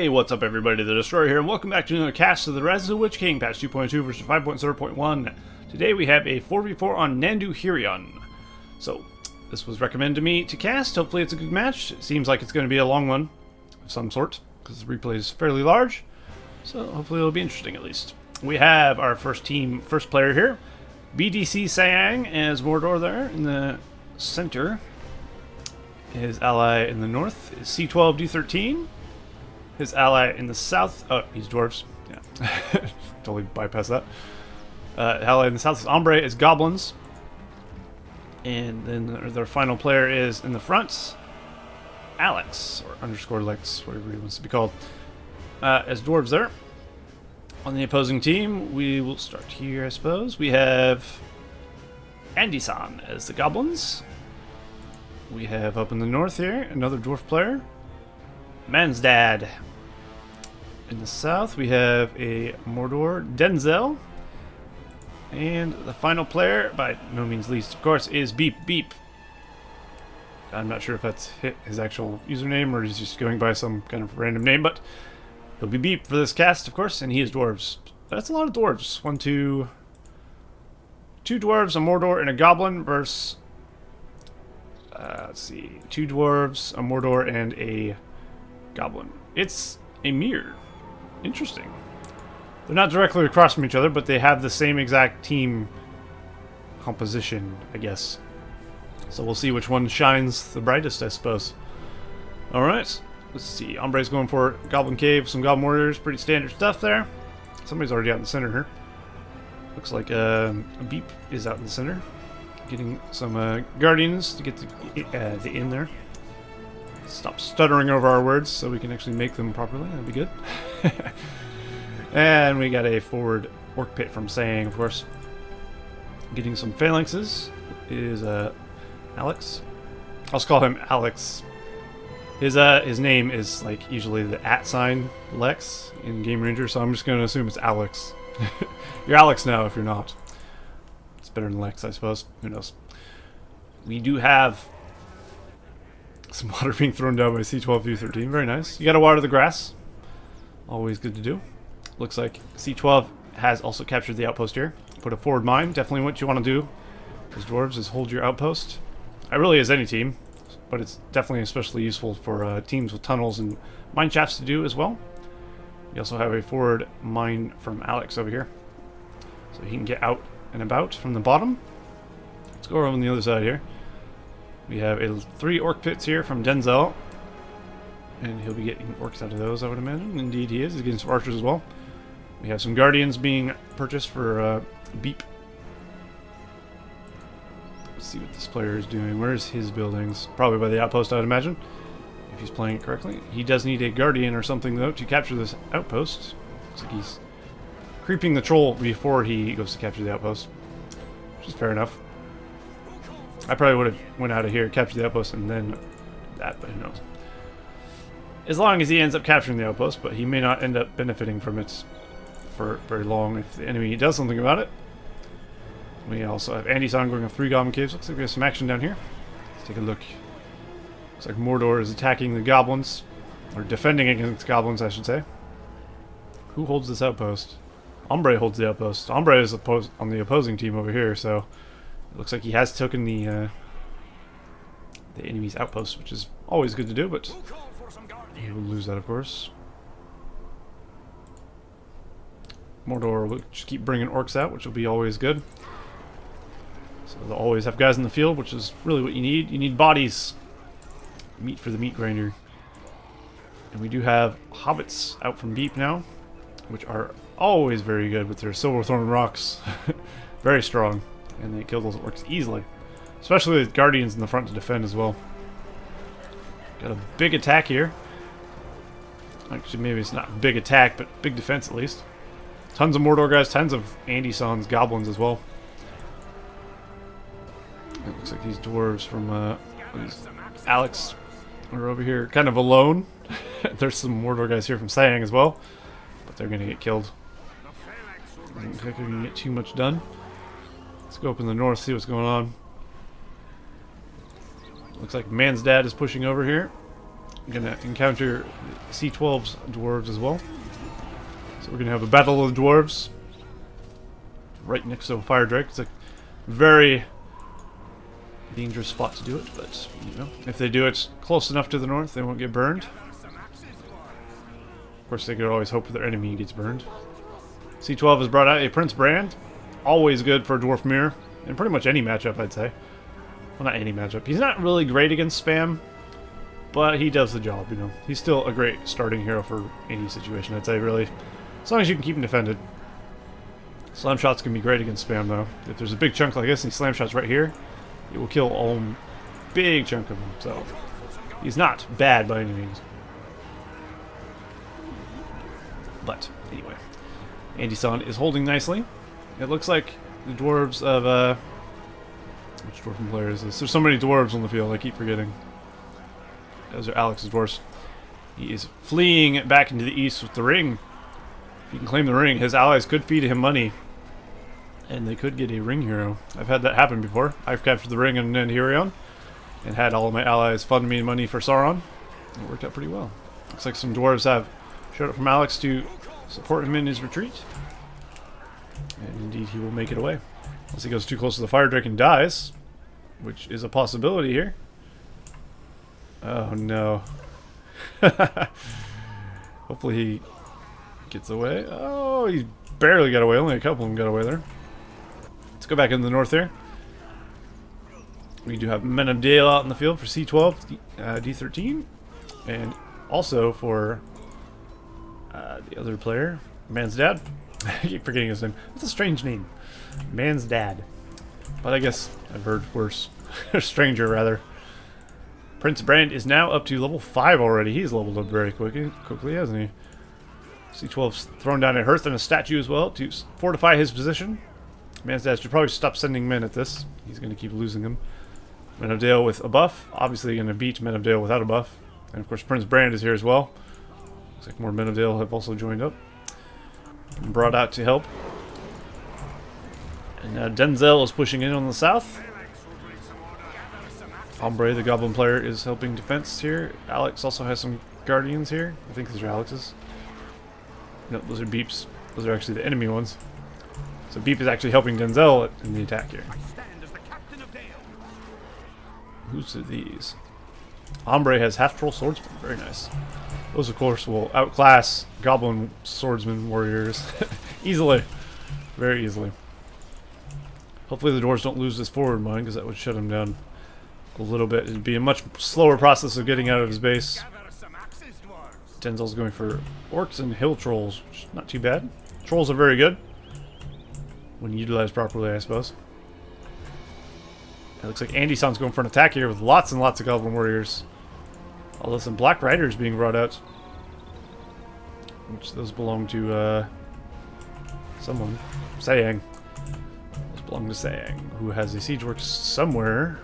Hey, what's up everybody, the Destroyer here, and welcome back to another cast of the Rise of the Witch King, patch 2.2 versus 5.0.1. Today we have a 4v4 on Nanduhirion. So, this was recommended to me to cast. Hopefully it's a good match. It seems like it's going to be a long one of some sort, because the replay is fairly large. So, hopefully it'll be interesting at least. We have our first player here, BDC Sayang as Mordor there in the center. His ally in the north is C12D13. His ally in the south, oh, he's Dwarves. Yeah, totally bypass that. Ally in the south is Hombre, is Goblins. And then their final player is in the front, Alex, or underscore Lex, whatever he wants to be called, as Dwarves there. On the opposing team, we will start here, I suppose. We have Andy-san as the Goblins. We have up in the north here, another Dwarf player, MansDad. In the south, we have a Mordor, Denzel. And the final player, by no means least, of course, is Beep Beep. I'm not sure if that's his actual username or he's just going by some kind of random name, but he'll be Beep for this cast, of course, and he is Dwarves. That's a lot of Dwarves. Two Dwarves, a Mordor, and a Goblin versus... let's see, 2 Dwarves, a Mordor, and a Goblin. It's a mirror. Interesting. They're not directly across from each other, but they have the same exact team composition, I guess. So we'll see which one shines the brightest, I suppose. Alright, let's see. Hombre's going for Goblin Cave, some Goblin Warriors, pretty standard stuff there. Somebody's already out in the center here. Looks like a Beep is out in the center. Getting some Guardians to get the in there. Stop stuttering over our words so we can actually make them properly. That'd be good. And we got a forward Orc Pit from Sayang, of course. Getting some phalanxes is Alex. I'll just call him Alex. His name is like usually the @ Lex in Game Ranger, so I'm just going to assume it's Alex. You're Alex now if you're not. It's better than Lex, I suppose. Who knows? We do have some water being thrown down by C12U13. Very nice. You gotta water the grass. Always good to do. Looks like C12 has also captured the outpost here. Put a forward mine. Definitely what you want to do as Dwarves is hold your outpost. It really is any team, but it's definitely especially useful for teams with tunnels and mine shafts to do as well. We also have a forward mine from Alex over here, so he can get out and about from the bottom. Let's go over on the other side here. We have 3 Orc Pits here from Denzel, and he'll be getting orcs out of those, I would imagine. Indeed he is. He's getting some archers as well. We have some Guardians being purchased for Beep. Let's see what this player is doing. Where's his buildings? Probably by the outpost, I'd imagine, if he's playing it correctly. He does need a Guardian or something, though, to capture this outpost. Looks like he's creeping the troll before he goes to capture the outpost, which is fair enough. I probably would have went out of here, captured the outpost, and then that, but who knows. As long as he ends up capturing the outpost, but he may not end up benefiting from it for very long if the enemy does something about it. We also have Andy-san going up 3 Goblin Caves. Looks like we have some action down here. Let's take a look. Looks like Mordor is attacking the Goblins, or defending against Goblins, I should say. Who holds this outpost? Hombre holds the outpost. Hombre is on the opposing team over here, so it looks like he has taken the enemy's outpost, which is always good to do, but he will lose that, of course. Mordor will just keep bringing orcs out, which will be always good. So they'll always have guys in the field, which is really what you need. You need bodies. Meat for the meat grinder. And we do have hobbits out from Beep now, which are always very good with their Silverthorn rocks. Very strong. And they kill those orcs easily. Especially with Guardians in the front to defend as well. Got a big attack here. Actually, maybe it's not a big attack, but big defense at least. Tons of Mordor guys, tons of Andy-san's Goblins as well. It looks like these Dwarves from Alex are over here kind of alone. There's some Mordor guys here from Sayang as well, but they're going to get killed. Doesn't look like they're going to get too much done. Let's go up in the north, see what's going on. Looks like MansDad is pushing over here. gonna encounter C12's dwarves as well. So we're gonna have a battle of the dwarves right next to a fire drake. It's a very dangerous spot to do it, but you know, if they do it close enough to the north, they won't get burned. Of course, they could always hope their enemy gets burned. C12 has brought out a Prince Brand, always good for Dwarf Mirror in pretty much any matchup, I'd say. Well, not any matchup. He's not really great against spam, but he does the job, you know. He's still a great starting hero for any situation, I'd say, really. As long as you can keep him defended. Slam shots can be great against spam, though. If there's a big chunk like this and he slam shots right here, it will kill a big chunk of them. So he's not bad by any means. But anyway, Andy-san is holding nicely. It looks like the dwarves of which dwarven player is this? There's so many dwarves on the field, I keep forgetting. Those are Alex's dwarves. He is fleeing back into the east with the ring. If he can claim the ring, his allies could feed him money, and they could get a ring hero. I've had that happen before. I've captured the ring in Nanduhirion and had all of my allies fund me money for Sauron. It worked out pretty well. Looks like some dwarves have showed up from Alex to support him in his retreat. And indeed, he will make it away. Unless he goes too close to the fire drake and dies, which is a possibility here. Oh no. Hopefully he gets away. Oh, he barely got away. Only a couple of them got away there. Let's go back into the north there. We do have Men of Dale out in the field for C12, D13, and also for the other player, MansDad. I keep forgetting his name. That's a strange name. MansDad. But I guess I've heard worse. Stranger, rather. Prince Brand is now up to level 5 already. He's leveled up very quickly, hasn't he? C12's thrown down a hearth and a statue as well to fortify his position. MansDad should probably stop sending men at this. He's going to keep losing them. Men of Dale with a buff. Obviously going to beat Men of Dale without a buff. And of course Prince Brand is here as well. Looks like more Men of Dale have also joined up and brought out to help. And now Denzel is pushing in on the south. Hombre, the Goblin player, is helping defense here. Alex also has some Guardians here. I think these are Alex's. No, those are Beep's. Those are actually the enemy ones. So Beep is actually helping Denzel in the attack here. Who's these? Hombre has half-troll swordsman. Very nice. Those, of course, will outclass Goblin swordsman warriors easily. Very easily. Hopefully the dwarves don't lose this forward mine, because that would shut him down a little bit. It'd be a much slower process of getting out of his base. Denzel's going for orcs and hill trolls, which is not too bad. Trolls are very good when utilized properly, I suppose. It looks like Andy-san's going for an attack here with lots and lots of Goblin warriors. Although some Black Riders being brought out, which those belong to someone. Sayang. Those belong to Sayang, who has a siege work somewhere.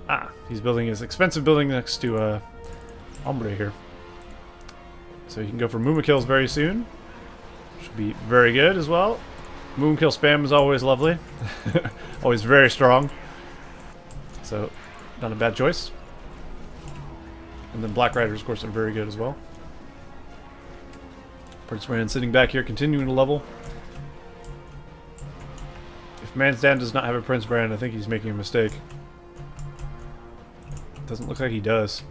Ah, he's building his expensive building next to Hombre here. So he can go for Mooma kills very soon. Should be very good as well. Moon kill spam is always lovely. Always very strong. So, not a bad choice. And then Black Riders, of course, are very good as well. Prince Brand sitting back here, continuing to level. If MansDad does not have a Prince Brand, I think he's making a mistake. Doesn't look like he does.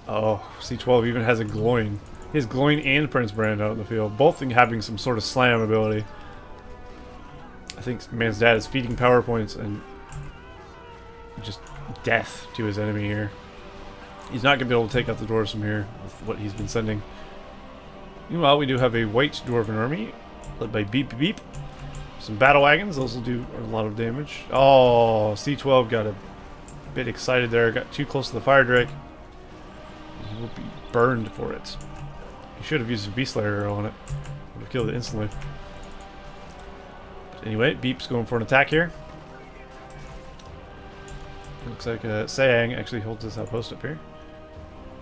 Oh, C12 even has a Gloin. He has Gloin and Prince Brand out in the field, both having some sort of slam ability. I think MansDad is feeding power points and just death to his enemy here. He's not going to be able to take out the dwarves from here with what he's been sending. Meanwhile, we do have a white dwarven army led by Beep Beep. Some battle wagons, those will do a lot of damage. Oh, C12 got a bit excited there, got too close to the fire drake. He will be burned for it. He should have used a Beast Slayer arrow on it. Would have killed it instantly. But anyway, Beep's going for an attack here. Looks like Sayang actually holds this outpost up here.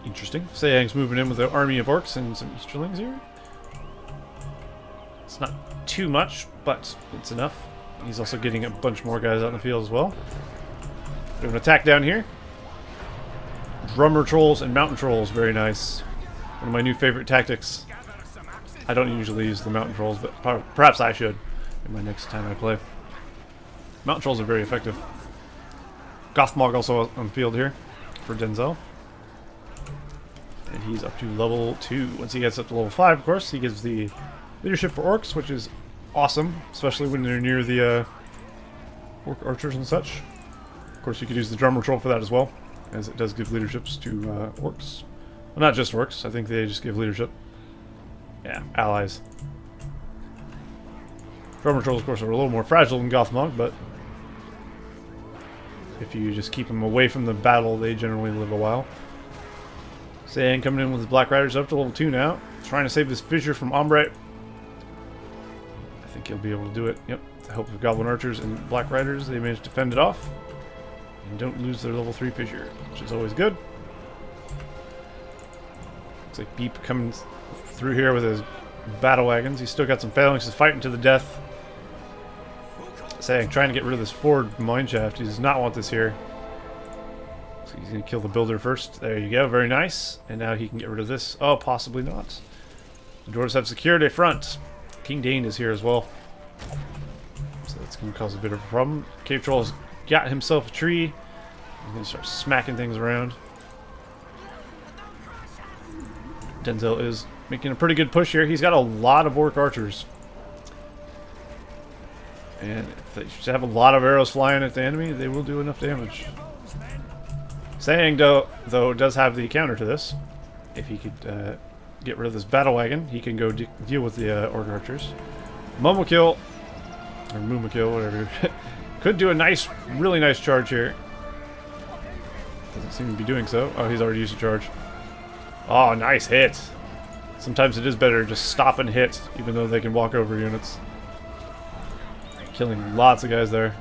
Interesting. Sayang's moving in with an army of orcs and some Easterlings here. It's not too much, but it's enough. He's also getting a bunch more guys out in the field as well. Do an attack down here. Drummer trolls and mountain trolls, very nice. One of my new favorite tactics. I don't usually use the mountain trolls, but perhaps I should in my next time I play. Mountain trolls are very effective. Gothmog also on the field here for Denzel. And he's up to level 2. Once he gets up to level 5, of course, he gives the leadership for orcs, which is awesome, especially when they're near the orc archers and such. Of course, you could use the drummer troll for that as well, as it does give leaderships to orcs. Well, not just orcs, I think they just give leadership. Yeah, allies. Drummer trolls, of course, are a little more fragile than Gothmog, but if you just keep them away from the battle, they generally live a while. Sayang coming in with his Black Riders up to level 2 now. Trying to save this fissure from Hombre. I think he'll be able to do it. Yep. With the help of Goblin Archers and Black Riders, they managed to fend it off. And don't lose their level 3 fissure, which is always good. Looks like Beep coming through here with his battle wagons. He's still got some phalanxes fighting to the death. Sayang trying to get rid of this forward mineshaft. He does not want this here. So he's going to kill the builder first. There you go. Very nice. And now he can get rid of this. Oh, possibly not. The Dwarves have secured a front. King Dane is here as well. So that's going to cause a bit of a problem. Cave Troll's got himself a tree. He's going to start smacking things around. Denzel is making a pretty good push here. He's got a lot of orc archers. And if they should have a lot of arrows flying at the enemy, they will do enough damage. Sayang, though, does have the counter to this. If he could get rid of this battle wagon, he can go deal with the orc archers. Momokill, or Moomakill, whatever. Could do a nice, really nice charge here. Doesn't seem to be doing so. Oh, he's already used a charge. Oh, nice hit. Sometimes it is better to just stop and hit, even though they can walk over units. Killing lots of guys there.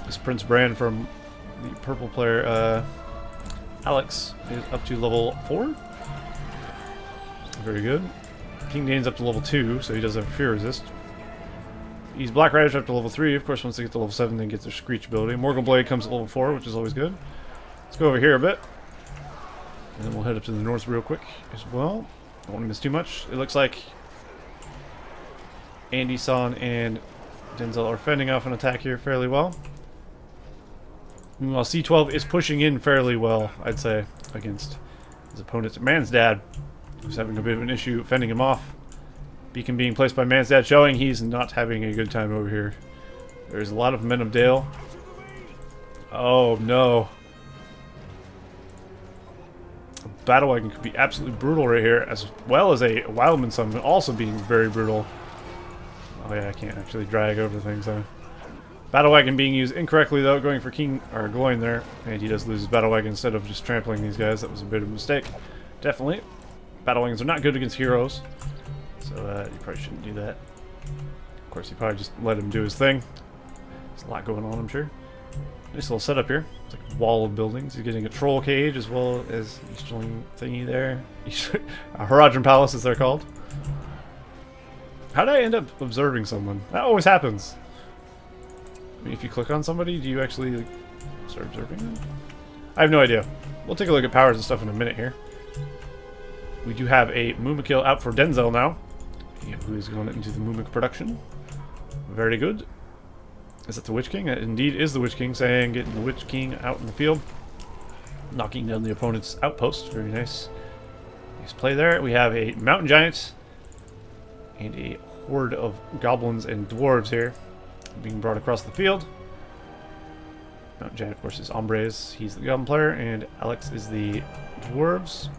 This Prince Brand from the purple player, Alex, is up to level 4. Very good. King Dane's up to level 2, so he does have fear resist. These Black Riders are up to level 3. Of course, once they get to level 7, they get their Screech ability. Morgul Blade comes at level 4, which is always good. Let's go over here a bit. And then we'll head up to the north real quick as well. Don't want to miss too much. It looks like Andy, San, and Denzel are fending off an attack here fairly well. Meanwhile, C12 is pushing in fairly well, I'd say, against his opponent, MansDad, who's having a bit of an issue fending him off. Beacon being placed by MansDad, showing he's not having a good time over here. There's a lot of Men of Dale. Oh, no. A battle wagon could be absolutely brutal right here, as well as a Wildman summon also being very brutal. Oh yeah, I can't actually drag over things, huh? Battle wagon being used incorrectly though, going for King or Gloin there, and he does lose his battle wagon instead of just trampling these guys. That was a bit of a mistake, definitely. Battle wagons are not good against heroes, so you probably shouldn't do that. Of course, you probably just let him do his thing. There's a lot going on, I'm sure. Nice little setup here. It's like a wall of buildings. He's getting a troll cage as well as Easterling thingy there. A Horadrim Palace, as they're called. How did I end up observing someone? That always happens. I mean, if you click on somebody, do you actually like, start observing them? I have no idea. We'll take a look at powers and stuff in a minute here. We do have a Moomakill out for Denzel now, who is going into the Moomik production. Very good. Is that the Witch King? That indeed is the Witch King. Sayang getting the Witch King out in the field. Knocking down the opponent's outpost. Very nice. Nice play there. We have a Mountain Giant and a horde of Goblins and Dwarves here being brought across the field. Mountain Giant, of course, is Hombres. He's the Goblin player, and Alex is the Dwarves.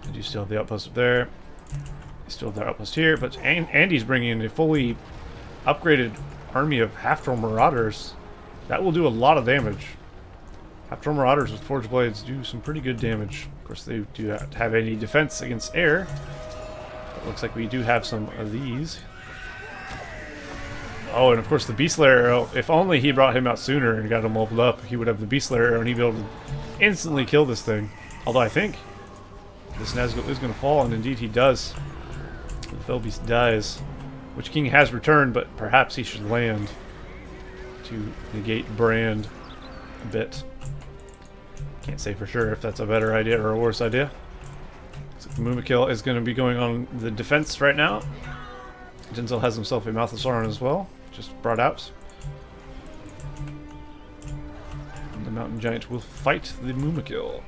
I do still have the outpost up there. I still have their outpost here, but Andy's bringing in a fully upgraded army of half-troll marauders. That will do a lot of damage. Half-troll marauders with forged blades do some pretty good damage. Of course, they do not have any defense against air. But it looks like we do have some of these. Oh, and of course the Beast Slayer arrow. If only he brought him out sooner and got him leveled up, he would have the Beast Slayer arrow and he'd be able to instantly kill this thing. Although I think this Nazgul is going to fall, and indeed he does. The Fell Beast dies. Witch King has returned, but perhaps he should land to to negate brand a bit. Can't say for sure if that's a better idea or a worse idea. So the Mumakil is going to be going on the defense right now. Denzel has himself a Mouth of Sauron as well, just brought out. And the Mountain Giant will fight the Mumakil.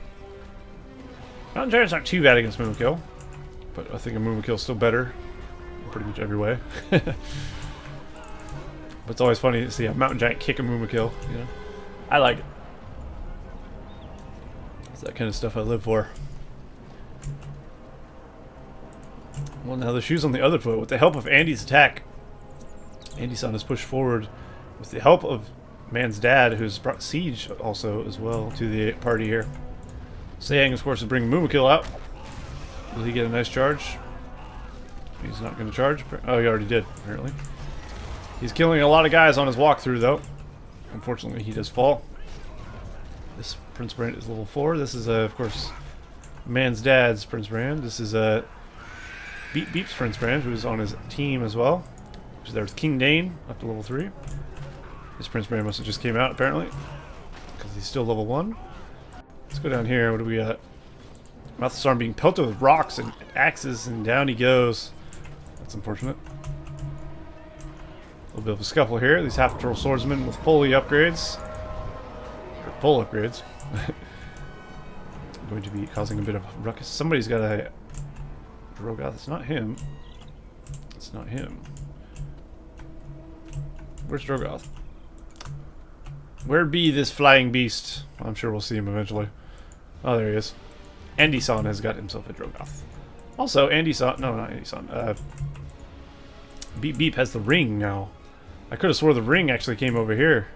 Mountain Giant's not too bad against Mumakil, but I think a Mumakil is still better in pretty much every way. But it's always funny to see a Mountain Giant kick a Mumakil, you know? I like it. It's that kind of stuff I live for. Well, now the shoe's on the other foot. With the help of Andy's attack, Andy-san is pushed forward with the help of MansDad, who's brought Siege also as well to the party here. Sayang, of course, is bringing Mumakil out. Will he get a nice charge? He's not going to charge. Oh, he already did, apparently. He's killing a lot of guys on his walkthrough, though. Unfortunately, he does fall. This Prince Brand is level 4. This is, of course, MansDad's Prince Brand. This is Beep Beep's Prince Brand, who's on his team as well. So there's King Dane, up to level 3. This Prince Brand must have just came out, apparently, because he's still level 1. Let's go down here. What do we got? Mouth of Sauron being pelted with rocks and axes, and down he goes. That's unfortunate. A little bit of a scuffle here. These half-troll swordsmen with fully upgrades. Or full upgrades. Going to be causing a bit of a ruckus. Somebody's got a Drogoth. It's not him. It's not him. Where's Drogoth? Where be this flying beast? I'm sure we'll see him eventually. Oh, there he is. Andy-san has got himself a Drogoth. Also, Andy-san... No, not Andy-san. Beep Beep has the ring now. I could have swore the ring actually came over here.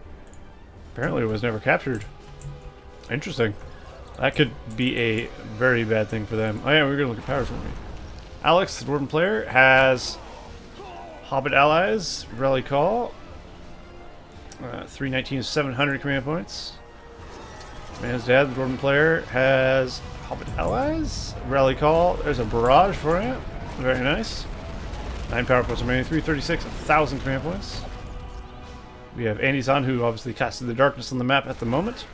Apparently it was never captured. Interesting. That could be a very bad thing for them. Oh yeah, we're going to look at powers, won't we? Alex, the Dwarven player, has Hobbit allies, Rally Call. 319 is 700 command points. MansDad, the Dwarven player, has Hobbit allies, Rally Call. There's a barrage for you. Very nice. 9 power points remaining, 336, 1,000 command points. We have Andy-san, who obviously casted the darkness on the map at the moment.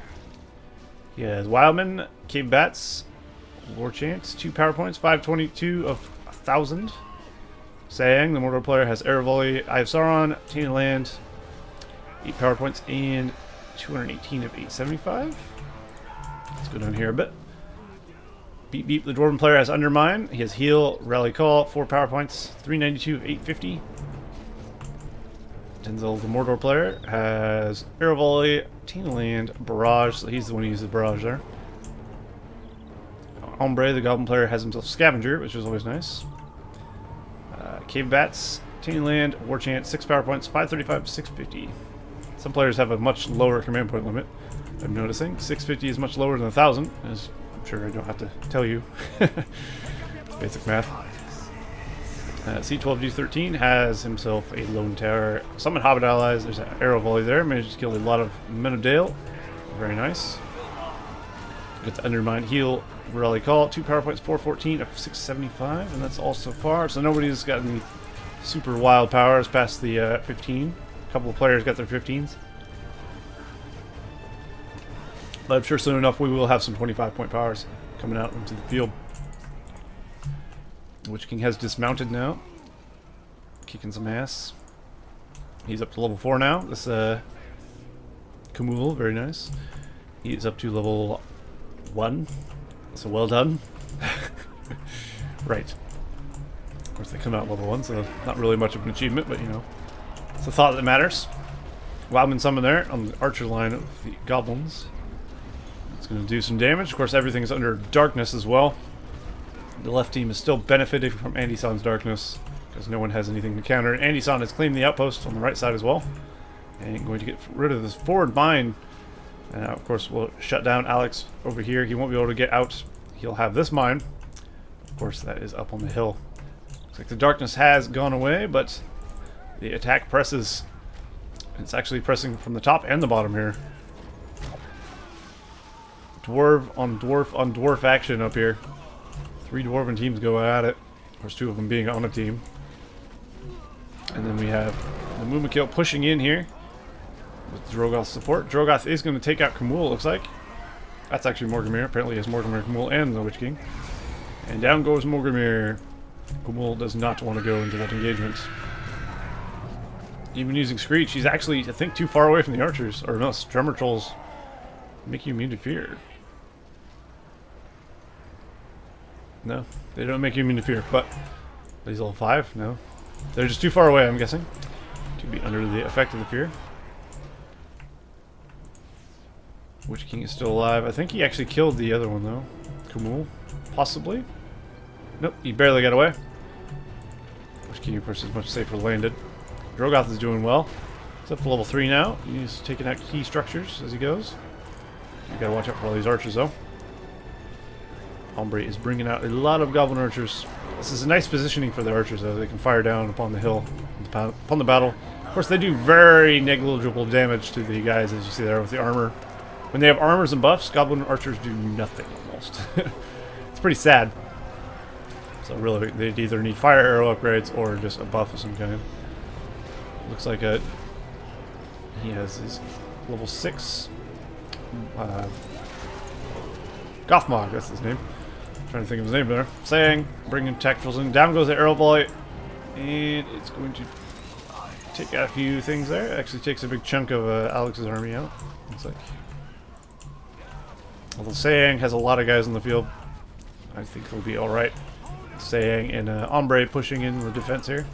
He has Wildman, Cave Bats, War Chant, 2 power points, 522 of 1,000. Sayang, the Mordor player, has Air Volley, Eye of Sauron, Tainted Land, 8 power points, and 218 of 875. Let's go down here a bit. Beep Beep, the Dwarven player, has Undermine. He has Heal, Rally Call, 4 power points, 392 of 850. Denzel, the Mordor player, has Arrow Volley, Tainted Land, Barrage, so he's the one who uses Barrage there. Hombre, the Goblin player, has himself Scavenger, which is always nice. Cave Bats, Tainted Land, War Chant, 6 power points, 535, 650. Some players have a much lower command point limit, I'm noticing. 650 is much lower than 1,000, as I'm sure I don't have to tell you. Basic math. C12G13 has himself a Lone Tower. Summon Hobbit allies. There's an Arrow Volley there. Managed to kill a lot of Men of Dale. Very nice. Got the Undermine, Heal, Rally Call. 2 power points, 414 of 675. And that's all so far. So nobody's got any super wild powers past the 15. A couple of players got their 15s. But I'm sure soon enough we will have some 25-point powers coming out into the field. Witch King has dismounted now. Kicking some ass. He's up to level 4 now. This Kamul, very nice. He is up to level 1. So well done. Right. Of course they come out level 1, so not really much of an achievement, but you know. It's a thought that matters. Wildman summon there on the archer line of the Goblins. It's going to do some damage. Of course everything's under darkness as well. The left team is still benefiting from Andy-san's darkness because no one has anything to counter. Andy-san has claimed the outpost on the right side as well. And going to get rid of this forward mine. And now, of course, we'll shut down Alex over here. He won't be able to get out. He'll have this mine. Of course, that is up on the hill. Looks like the darkness has gone away, but the attack presses. It's actually pressing from the top and the bottom here. Dwarf on dwarf action up here. 3 dwarven teams go at it. Of course, 2 of them being on a team. And then we have the Mumakil pushing in here. with Drogoth's support. Drogoth is going to take out Kamul, looks like. That's actually Morgomir. Apparently he has Morgomir, Kamul, and the Witch King. And down goes Morgomir. Kamul does not want to go into that engagement. Even using Screech, he's actually, I think, too far away from the archers. Or no, Drummer Trolls make you immune to fear. No, they don't make you immune to fear, but he's level 5? No. They're just too far away, I'm guessing, to be under the effect of the fear. Witch King is still alive. I think he actually killed the other one, though. Kamul, possibly? Nope, he barely got away. Witch King, of course, is much safer landed. Drogoth is doing well. He's up to level 3 now. He's taking out key structures as he goes. You gotta watch out for all these archers, though. Hombre is bringing out a lot of goblin archers. This is a nice positioning for the archers, though. They can fire down upon the hill, upon the battle. Of course, they do very negligible damage to the guys, as you see there, with the armor. When they have armors and buffs, goblin archers do nothing, almost. It's pretty sad. So really, they either need fire arrow upgrades or just a buff of some kind. Looks like he has his level 6 Gothmog, that's his name. Trying to think of his name there. Sayang, bringing tacticals in. Down goes the arrow volley, and it's going to take out a few things there. It actually takes a big chunk of Alex's army out. Looks like. Although Sayang has a lot of guys in the field, I think he'll be all right. Sayang and Hombre pushing in the defense here.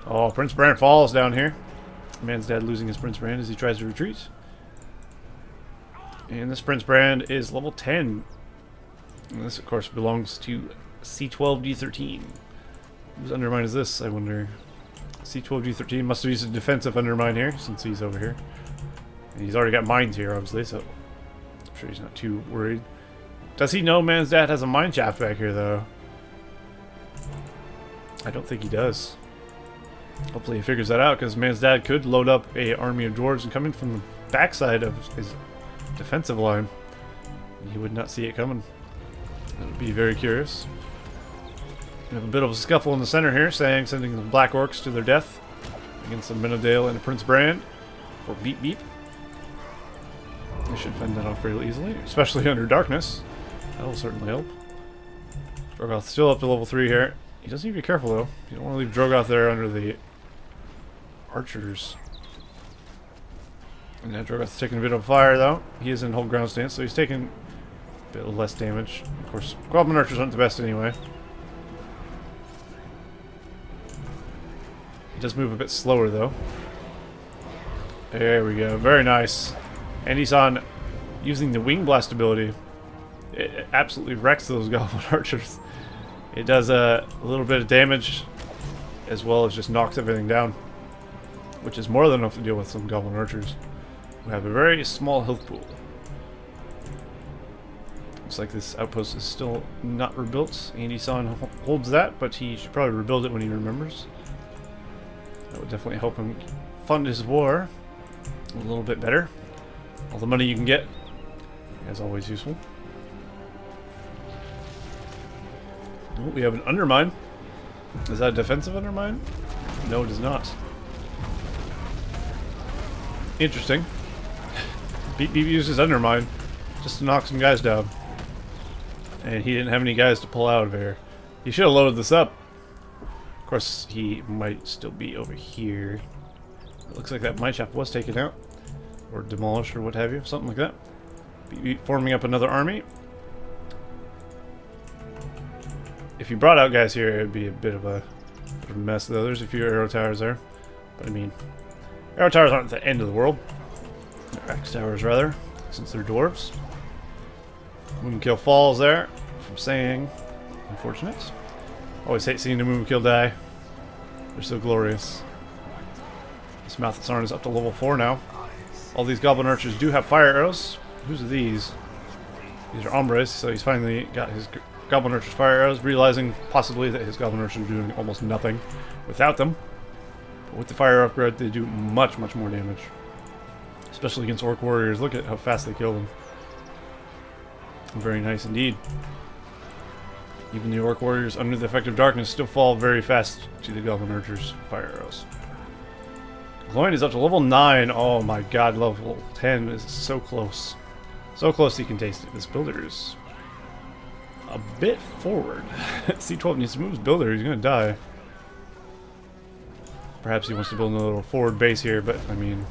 Oh, Prince Brand falls down here. MansDad losing his Prince Brand as he tries to retreat. And this Prince Brand is level 10. And this, of course, belongs to C12D13. Whose undermine is this, I wonder? C12D13 must have used a defensive undermine here, since he's over here. And he's already got mines here, obviously, so I'm sure he's not too worried. Does he know MansDad has a mine shaft back here, though? I don't think he does. Hopefully he figures that out, because MansDad could load up a army of dwarves and come in from the backside of his defensive line. And he would not see it coming. That would be very curious. We have a bit of a scuffle in the center here, sending the Black Orcs to their death against the Minodale and Prince Brand for beep beep. They should fend that off fairly easily, especially under darkness. That will certainly help. Drogoth still up to level 3 here. He does need to be careful, though. You don't want to leave Drogoth there under the archers. And now Drogoth's taking a bit of fire, though. He is in hold ground stance, so he's taking a bit less damage. Of course, Goblin archers aren't the best anyway. He does move a bit slower, though. There we go. Very nice. And he's on using the Wing Blast ability. It absolutely wrecks those Goblin archers. It does a little bit of damage, as well as just knocks everything down, which is more than enough to deal with some Goblin archers who have a very small health pool. Looks like this outpost is still not rebuilt. Andy-san holds that, but he should probably rebuild it when he remembers. That would definitely help him fund his war a little bit better. All the money you can get is always useful. Oh, we have an undermine. Is that a defensive undermine? No, it is not. Interesting. Beep Beep used his undermine just to knock some guys down. And he didn't have any guys to pull out of here. He should have loaded this up. Of course, he might still be over here. It looks like that mine shaft was taken out. Or demolished or what have you. Something like that. Beep Beep forming up another army. If you brought out guys here, it would be a bit of a mess, though. There's a few arrow towers there. But I mean, arrow towers aren't the end of the world. They're axe towers, rather, since they're dwarves. Moonkill falls there from saying. Unfortunate. Always hate seeing the Moonkill die. They're so glorious. This Malthasarn is up to level 4 now. All these Goblin archers do have fire arrows. Whose are these? These are Hombres, so he's finally got his Goblin archers fire arrows, realizing possibly that his Goblin archers are doing almost nothing without them. But with the fire upgrade, they do much, much more damage. Especially against Orc warriors. Look at how fast they kill them. Very nice indeed. Even the Orc warriors under the effect of darkness still fall very fast to the Goblin archers' fire arrows. Gloin is up to level 9. Oh my god, level 10 is so close. So close you can taste it. This builder is a bit forward. C12 needs to move his builder, he's gonna die. Perhaps he wants to build a little forward base here, but I mean,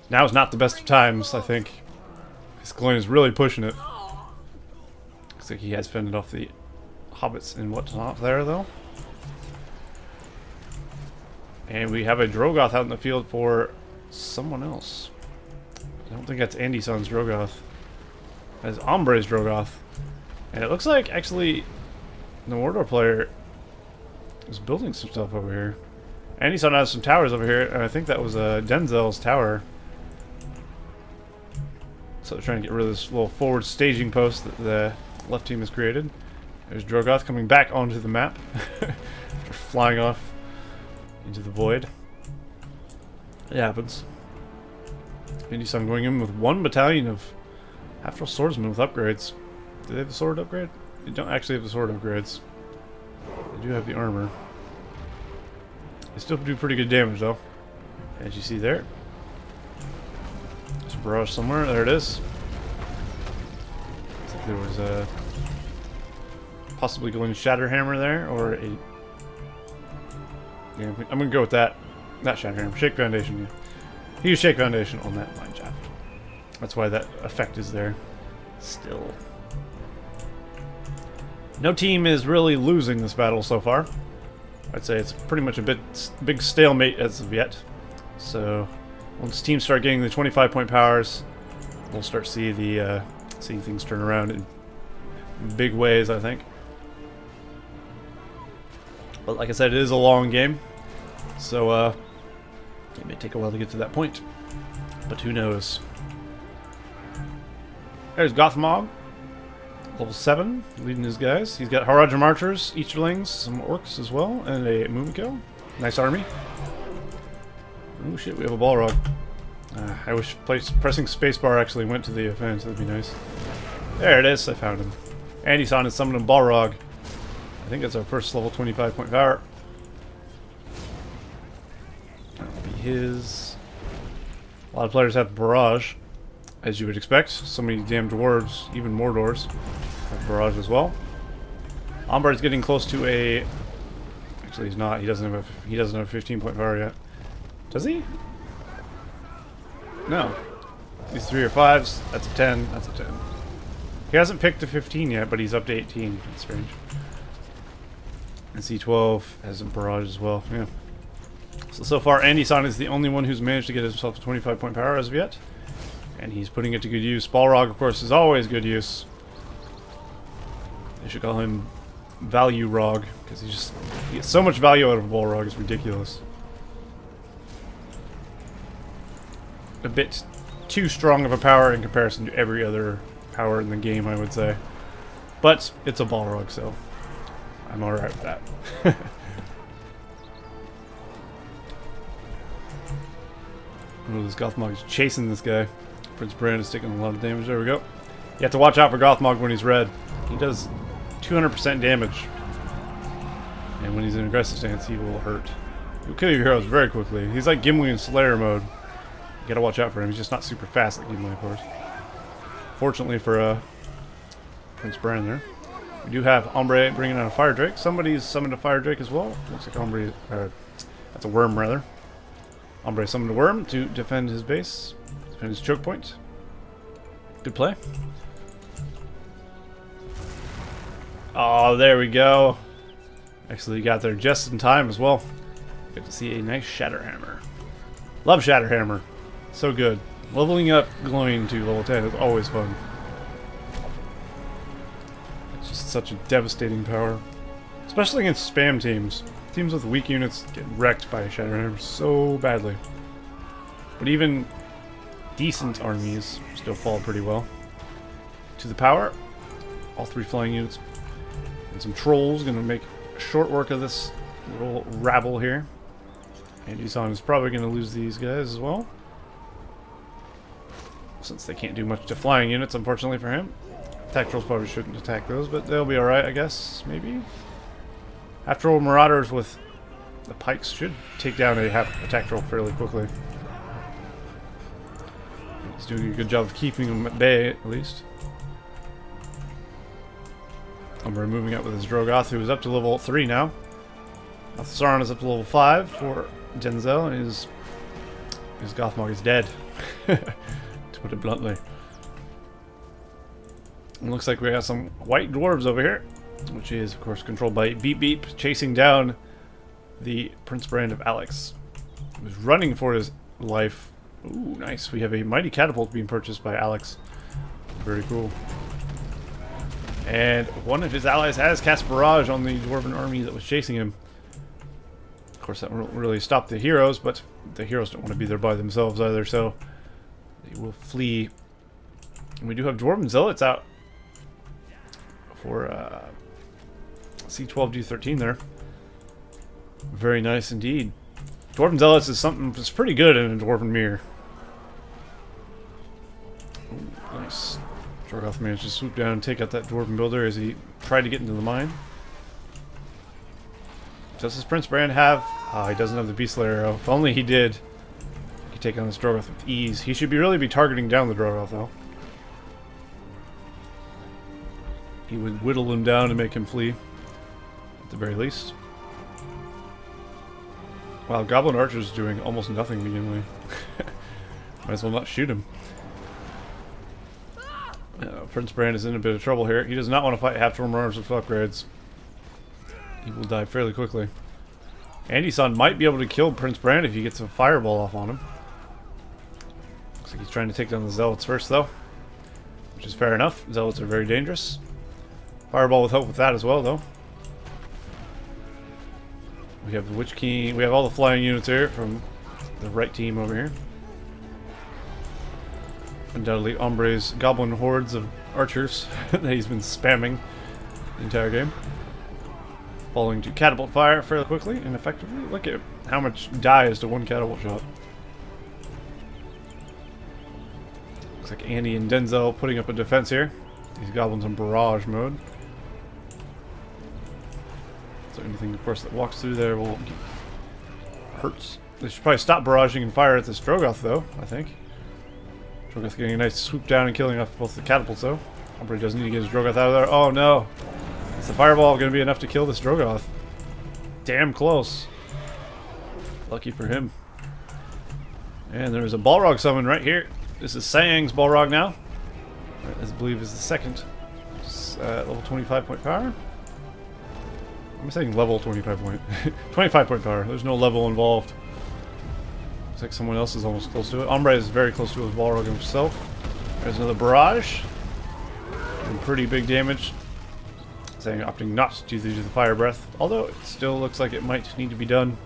now is not the best of times, I think. This Gloin is really pushing it. Looks like he has fended off the hobbits and whatnot there, though. And we have a Drogoth out in the field for someone else. I don't think that's Andy Son's Drogoth. That's Hombre's Drogoth. And it looks like, actually, the Mordor player is building some stuff over here. Andy Son has some towers over here, and I think that was Denzel's tower. So they're trying to get rid of this little forward staging post that the left team has created. There's Drogoth coming back onto the map after flying off into the void. It happens. Andy Son going in with 1 battalion of half-troll swordsmen with upgrades. Do they have the sword upgrade? They don't actually have the sword upgrades. They do have the armor. They still do pretty good damage though. As you see there. There's a barrage somewhere. There it is. Looks like there was a possibly going Shatterhammer there, or a... Yeah, I'm gonna go with that. Not Shatterhammer. Shake Foundation. Yeah. He used Shake Foundation on that line shaft. That's why that effect is there. Still. No team is really losing this battle so far. I'd say it's pretty much a big stalemate as of yet. So once teams start getting the 25-point powers, we'll start seeing things turn around in big ways, I think. But like I said, it is a long game, so it may take a while to get to that point. But who knows? There's Gothmog. Level 7, leading his guys. He's got Haradrim archers, Easterlings, some orcs as well, and a Mumiko. Nice army. Oh shit, we have a Balrog. I wish pressing spacebar actually went to the offense, that'd be nice. There it is, I found him. Andy Son is summoning Balrog. I think that's our first level 25-point power. That'll be his. A lot of players have Barrage, as you would expect. So many damn dwarves, even Mordors, have Barrage as well. Hombre is getting close to a. Actually, he's not. He doesn't have a 15-point power yet. Does he? No. These 3 or 5s. That's a 10. That's a 10. He hasn't picked a 15 yet, but he's up to 18. That's strange. And C12 has a barrage as well. Yeah. So far, Andy Son is the only one who's managed to get himself a 25-point power as of yet. And he's putting it to good use. Balrog, of course, is always good use. They should call him Value Rog, because he gets so much value out of a Balrog, it's ridiculous. A bit too strong of a power in comparison to every other power in the game, I would say. But it's a Balrog, so I'm alright with that. Oh, this Gothmog is chasing this guy. Prince Bran is taking a lot of damage. There we go. You have to watch out for Gothmog when he's red. He does 200% damage. And when he's in aggressive stance, he will hurt. He'll kill your heroes very quickly. He's like Gimli in Slayer mode. You gotta watch out for him. He's just not super fast like Gimli, of course. Fortunately for Prince Bran there. We do have Hombre bringing out a Fire Drake. Somebody's summoned a Fire Drake as well. Looks like Hombre... that's a worm, rather. Hombre summoned a worm to defend his base. Defend his choke point. Good play. Oh, there we go. Actually got there just in time as well. Good to see a nice Shatterhammer. Love Shatterhammer. So good. Leveling up Gloin to level 10 is always fun. It's just such a devastating power. Especially against spam teams. Teams with weak units get wrecked by Shatterhammer so badly. But even decent armies still fall pretty well. To the power, all 3 flying units and some trolls gonna make short work of this little rabble here. Andy Son is probably gonna lose these guys as well, since they can't do much to flying units, unfortunately for him. Attack trolls probably shouldn't attack those, but they'll be alright, I guess, maybe. After all, Marauders with The pikes should take down a half attack roll fairly quickly. He's doing a good job of keeping them at bay, at least. Hombre moving up with his Drogoth, who is up to level 3 now. Sauron is up to level 5 for Denzel, and his Gothmog is dead, to put it bluntly. It looks like we have some white dwarves over here, which is, of course, controlled by Beep Beep, chasing down the Prince Brand of Alex. He was running for his life. Ooh, nice. We have a mighty catapult being purchased by Alex. Very cool. And one of his allies has cast barrage on the dwarven army that was chasing him. Of course, that won't really stop the heroes, but the heroes don't want to be there by themselves either, so they will flee. And we do have dwarven zealots out for C12D13 there. Very nice indeed. Dwarven zealots is something that's pretty good in a dwarven mirror. Ooh, nice. Drogoth managed to swoop down and take out that dwarven builder as he tried to get into the mine. Does his Prince Brand have... he doesn't have the Beast Slayer arrow. If only he did, he could take on this Drogoth with ease. He should really be targeting down the Drogoth, though. He would whittle him down and make him flee, at the very least. Wow, Goblin Archer's doing almost nothing to begin with. Might as well not shoot him. Prince Brand is in a bit of trouble here. He does not want to fight half-dwarf armors with upgrades. He will die fairly quickly. Andy-san might be able to kill Prince Brand if he gets a fireball off on him. Looks like he's trying to take down the Zealots first, though. Which is fair enough. Zealots are very dangerous. Fireball with help with that as well, though. We have the Witch King. We have all the flying units here from the right team over here. Undoubtedly, Hombre's goblin hordes of archers that he's been spamming the entire game. Falling to catapult fire fairly quickly and effectively. Look at how much dies to one catapult shot. Looks like Andy and Denzel putting up a defense here. These goblins in barrage mode. So anything, of course, that walks through there will hurts. They should probably stop barraging and fire at this Drogoth, though, I think. Drogoth getting a nice swoop down and killing off both the catapults, though. Hombre does need to get his Drogoth out of there. Oh no! Is the fireball going to be enough to kill this Drogoth? Damn close. Lucky for him. And there's a Balrog summon right here. This is Sayang's Balrog now. I believe is the second. Level 25 point power. I'm saying level 25 point. 25 point power. There's no level involved. Looks like someone else is almost close to it. Hombre is very close to his Balrog himself. There's another barrage. And pretty big damage. Saying opting not to do the fire breath. Although it still looks like it might need to be done.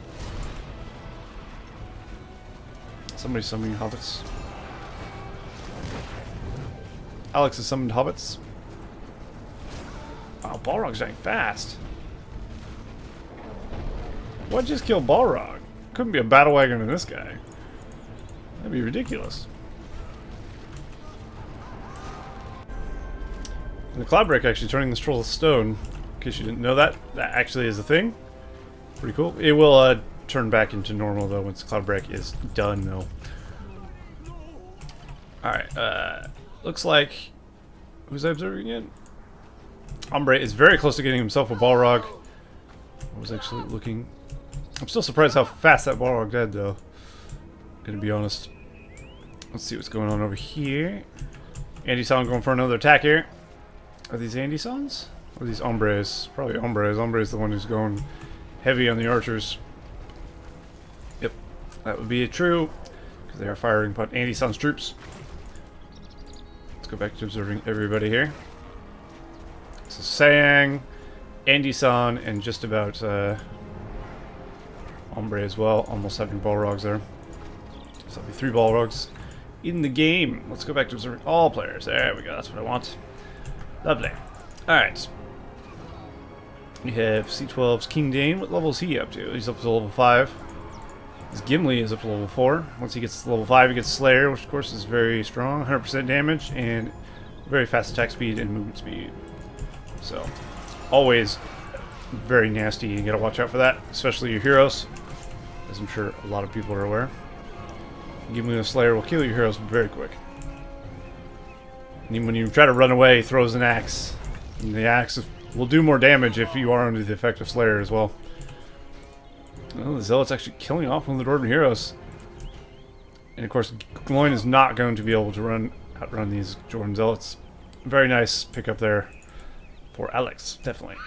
Somebody's summoning hobbits. Alex has summoned hobbits. Wow, Balrog's dying fast. What just killed Balrog? Couldn't be a battle wagon in this guy. That'd be ridiculous. And the Cloudbreak actually turning the Troll to stone. In case you didn't know that, that actually is a thing. Pretty cool. It will turn back into normal though once Cloudbreak is done though. Alright, looks like... Who's I observing again? Hombre is very close to getting himself a Balrog. I was actually looking... I'm still surprised how fast that Balrog died though. Gonna be honest. Let's see what's going on over here. Andy-san going for another attack here. Are these Andy-sans? Or are these Hombres? Probably Hombres. Hombre is the one who's going heavy on the archers. Yep, that would be true. Because they are firing upon Andy-san's troops. Let's go back to observing everybody here. So Sayang, Andy-san, and just about Hombre as well. Almost having Balrogs there. So that'll be 3 Balrogs in the game. Let's go back to observing all players. There we go. That's what I want. Lovely. Alright. We have C12's King Dane. What level is he up to? He's up to level 5. His Gimli is up to level 4. Once he gets to level 5, he gets Slayer, which of course is very strong. 100% damage and very fast attack speed and movement speed. So, always very nasty. You gotta watch out for that, especially your heroes, as I'm sure a lot of people are aware. Giving a Slayer will kill your heroes very quick. And when you try to run away, he throws an axe. And the axe will do more damage if you are under the effect of Slayer as well. Oh, the Zealot's actually killing off one of the Dwarven heroes. And of course, Gloin is not going to be able to outrun these Dwarven Zealots. Very nice pickup there for Alex, definitely.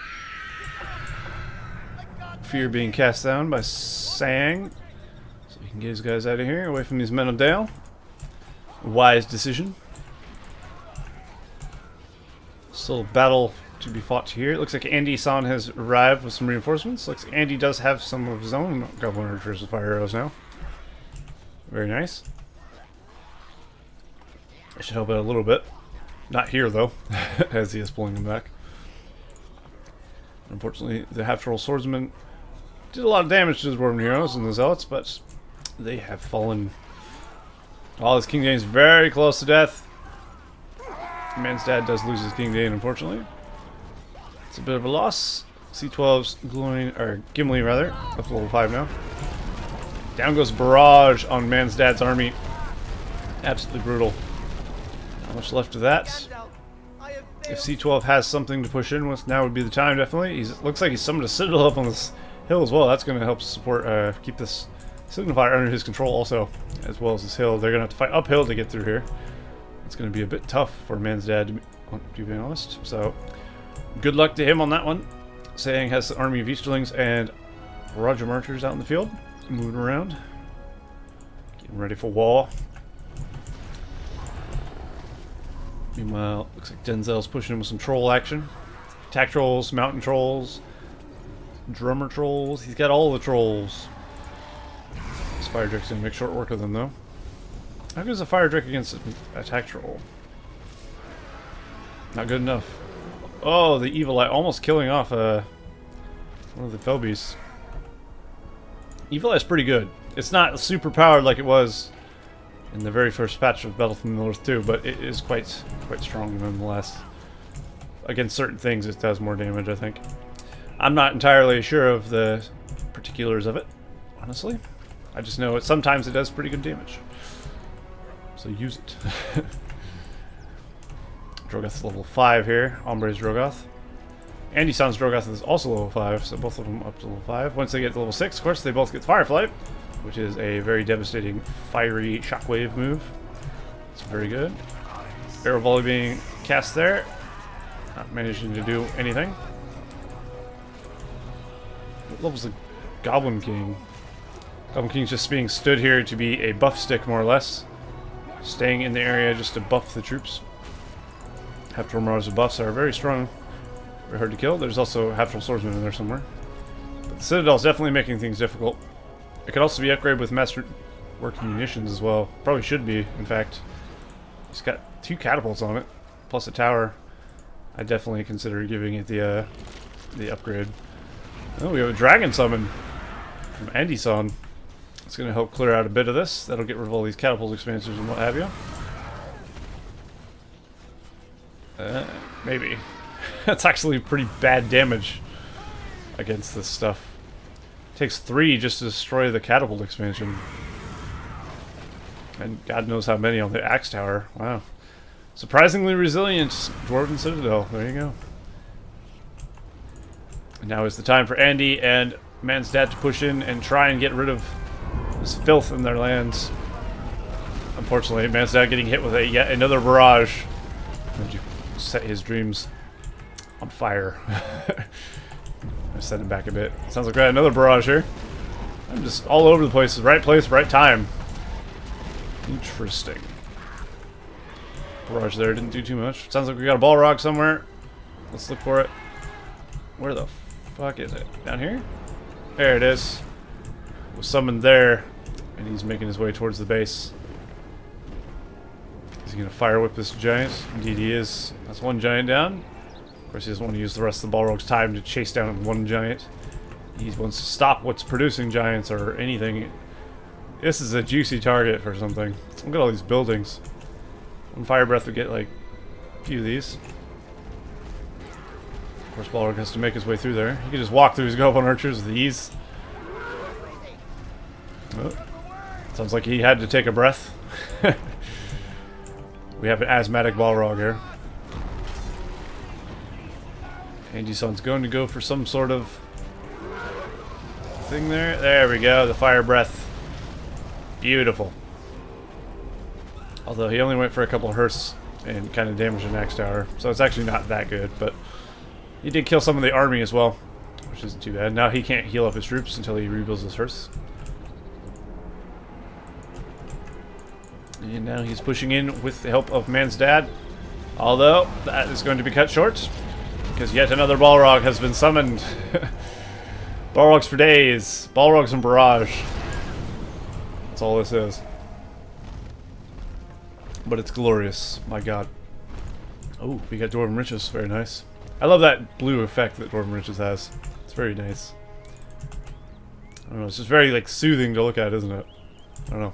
Fear being cast down by Sayang. So he can get his guys out of here, away from these men of Dale. Wise decision. Still a battle to be fought here. It looks like Andy-san has arrived with some reinforcements. Looks like Andy does have some of his own Goblin Archers with fire arrows now. Very nice. I should help out a little bit. Not here though, as he is pulling them back. Unfortunately, the half-troll swordsman did a lot of damage to the Dwarven heroes and the Zealots, but they have fallen. All his King Dane's very close to death. MansDad does lose his King Dane, unfortunately. It's a bit of a loss. C12's Gimli rather, up to level 5 now. Down goes Barrage on MansDad's army. Absolutely brutal. Not much left of that. If C12 has something to push in with, now would be the time, definitely. Looks like he's summoned a Citadel up on this hill as well. That's going to help support, keep this Signifier under his control also, as well as this hill. They're going to have to fight uphill to get through here. It's going to be a bit tough for MansDad, to be honest. So, good luck to him on that one. Sayang has the army of Easterlings and Roger Marchers out in the field, moving around, getting ready for war. Meanwhile, looks like Denzel's pushing him with some troll action. Attack trolls, mountain trolls, drummer trolls. He's got all the trolls. This fire drake's gonna make short work of them, though. How good is a fire drake against an attack troll? Not good enough. Oh, the evil eye almost killing off one of the fell beasts. Evil eye's pretty good. It's not super powered like it was in the very first patch of Battle from the North 2, but it is quite strong nonetheless. Against certain things, it does more damage, I think. I'm not entirely sure of the particulars of it, honestly. I just know sometimes it does pretty good damage. So use it. Drogoth's level 5 here. Hombre's Drogoth. Andy-san's Drogoth is also level 5, so both of them up to level 5. Once they get to level 6, of course, they both get Firefly, which is a very devastating, fiery shockwave move. It's very good. Arrow volley being cast there. Not managing to do anything. What level's the Goblin King? Goblin King's just being stood here to be a buff stick, more or less. Staying in the area just to buff the troops. Half-troll Marauders buffs are very strong. Very hard to kill. There's also half-troll swordsmen in there somewhere. But the Citadel's definitely making things difficult. It could also be upgraded with master working munitions as well. Probably should be, in fact. It's got 2 catapults on it, plus a tower. I definitely consider giving it the upgrade. Oh, we have a dragon summon from Andy-san. It's going to help clear out a bit of this. That'll get rid of all these catapult expansers and what have you. Maybe. That's actually pretty bad damage against this stuff. It takes 3 just to destroy the catapult expansion. And God knows how many on the axe tower. Wow. Surprisingly resilient Dwarven Citadel. There you go. And now is the time for Andy and MansDad to push in and try and get rid of this filth in their lands. Unfortunately, MansDad getting hit with yet another barrage. Would you set his dreams on fire? I set him back a bit. Sounds like we got another barrage here. I'm just all over the place. Right place, right time. Interesting. Barrage there didn't do too much. Sounds like we got a Balrog somewhere. Let's look for it. Where the fuck is it? Down here? There it is. Was summoned there, and he's making his way towards the base. Is he gonna fire whip this giant? Indeed he is. That's one giant down. Of course he doesn't want to use the rest of the Balrog's time to chase down one giant. He wants to stop what's producing giants or anything. This is a juicy target for something. Look at all these buildings. One fire breath would get like a few of these. course, Balrog has to make his way through there. He can just walk through his Goblin archers with ease. Oh, sounds like he had to take a breath. We have an asthmatic Balrog here. Andy-san's going to go for some sort of thing there. There we go, the fire breath. Beautiful. Although he only went for a couple of hearths and kind of damaged the Axe Tower, so it's actually not that good, but he did kill some of the army as well, which isn't too bad. Now he can't heal up his troops until he rebuilds his hearths. And now he's pushing in with the help of MansDad, although that is going to be cut short because yet another Balrog has been summoned. Balrogs for days. Balrogs and barrage. That's all this is. But it's glorious. My god. Oh, we got Dwarven Riches. Very nice. I love that blue effect that Dwarven Riches has. It's very nice. I don't know. It's just very like soothing to look at, isn't it? I don't know.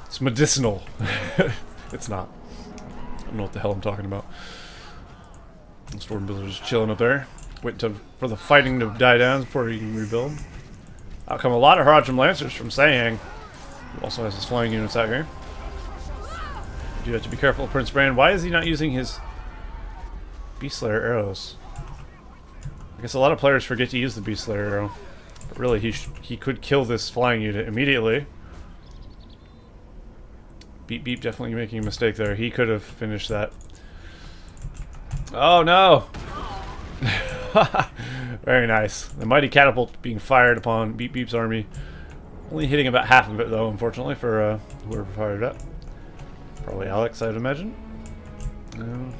It's medicinal. It's not. I don't know what the hell I'm talking about. The Storm Builder just chilling up there. Waiting for the fighting to die down before he can rebuild. Out come a lot of Haradrim Lancers from Sayang, who also has his flying units out here. You do have to be careful of Prince Brand. Why is he not using his Beast Slayer arrows? I guess a lot of players forget to use the Beast Slayer arrow. But really, he could kill this flying unit immediately. Beep Beep definitely making a mistake there. He could have finished that. Oh no! Very nice. The mighty catapult being fired upon Beep Beep's army. Only hitting about half of it though, unfortunately, for whoever fired it up. Probably Alex, I'd imagine. No,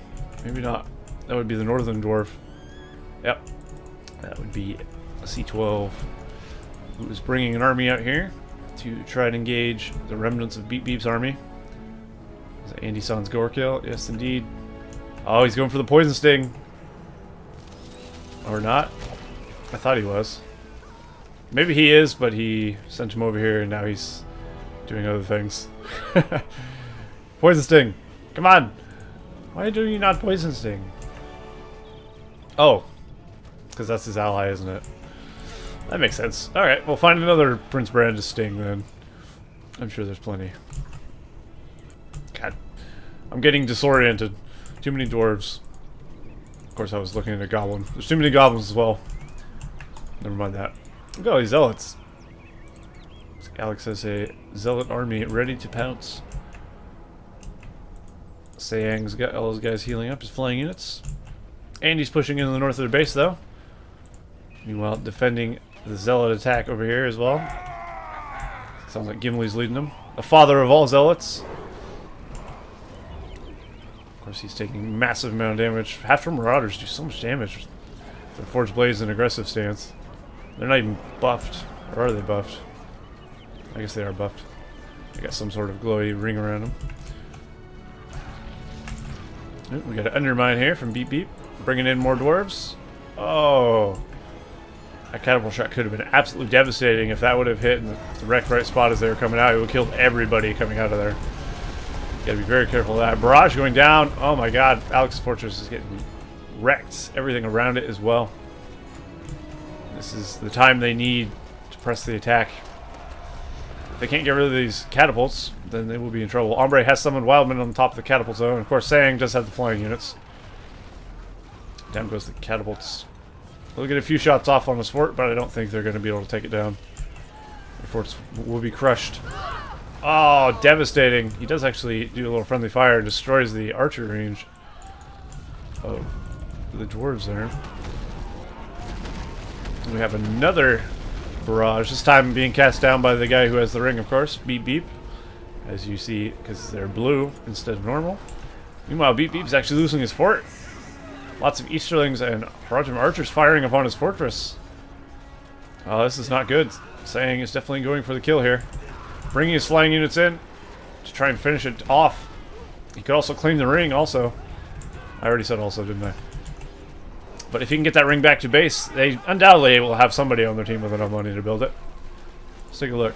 maybe not. That would be the northern dwarf. Yep. That would be a C12 who is bringing an army out here to try and engage the remnants of Beep Beep's army. Is that Andy-san's Gorkill? Yes, indeed. Oh, he's going for the poison sting. Or not. I thought he was. Maybe he is, but he sent him over here and now he's doing other things. Poison sting. Come on. Why do you not poison sting? Oh. Because that's his ally, isn't it? That makes sense. Alright, we'll find another Prince Brand to sting then. I'm sure there's plenty. God. I'm getting disoriented. Too many dwarves. Of course, I was looking at a goblin. There's too many goblins as well. Never mind that. Look at all these zealots. Alex has a zealot army ready to pounce. Sayang's got all those guys healing up his flying units. Andy's pushing into the north of their base, though. Meanwhile, defending the zealot attack over here as well. Sounds like Gimli's leading them. The father of all zealots. Of course, he's taking massive amount of damage. Half from Marauders do so much damage. The Forged Blades and aggressive stance. They're not even buffed. Or are they buffed? I guess they are buffed. They got some sort of glowy ring around them. Oh, we got an undermine here from Beep Beep. Bringing in more dwarves. Oh. That catapult shot could have been absolutely devastating if that would have hit in the correct right spot as they were coming out. It would have killed everybody coming out of there. Gotta be very careful of that. Barrage going down. Oh my god. Alex's fortress is getting wrecked. Everything around it as well. This is the time they need to press the attack. If they can't get rid of these catapults, then they will be in trouble. Hombre has summoned Wildman on the top of the catapult zone. Of course, Sayang does have the flying units. Down goes the catapults. They'll get a few shots off on this fort, but I don't think they're going to be able to take it down. The forts will be crushed. Oh, devastating. He does actually do a little friendly fire and destroys the archer range of the dwarves there. We have another barrage, this time being cast down by the guy who has the ring, of course. Beep Beep. As you see, because they're blue instead of normal. Meanwhile, Beep Beep's actually losing his fort. Lots of Easterlings and Haradrim archers firing upon his fortress. Oh, this is not good. Sayang is definitely going for the kill here. Bringing his flying units in to try and finish it off. He could also claim the ring also. I already said also, didn't I? But if he can get that ring back to base, they undoubtedly will have somebody on their team with enough money to build it. Let's take a look.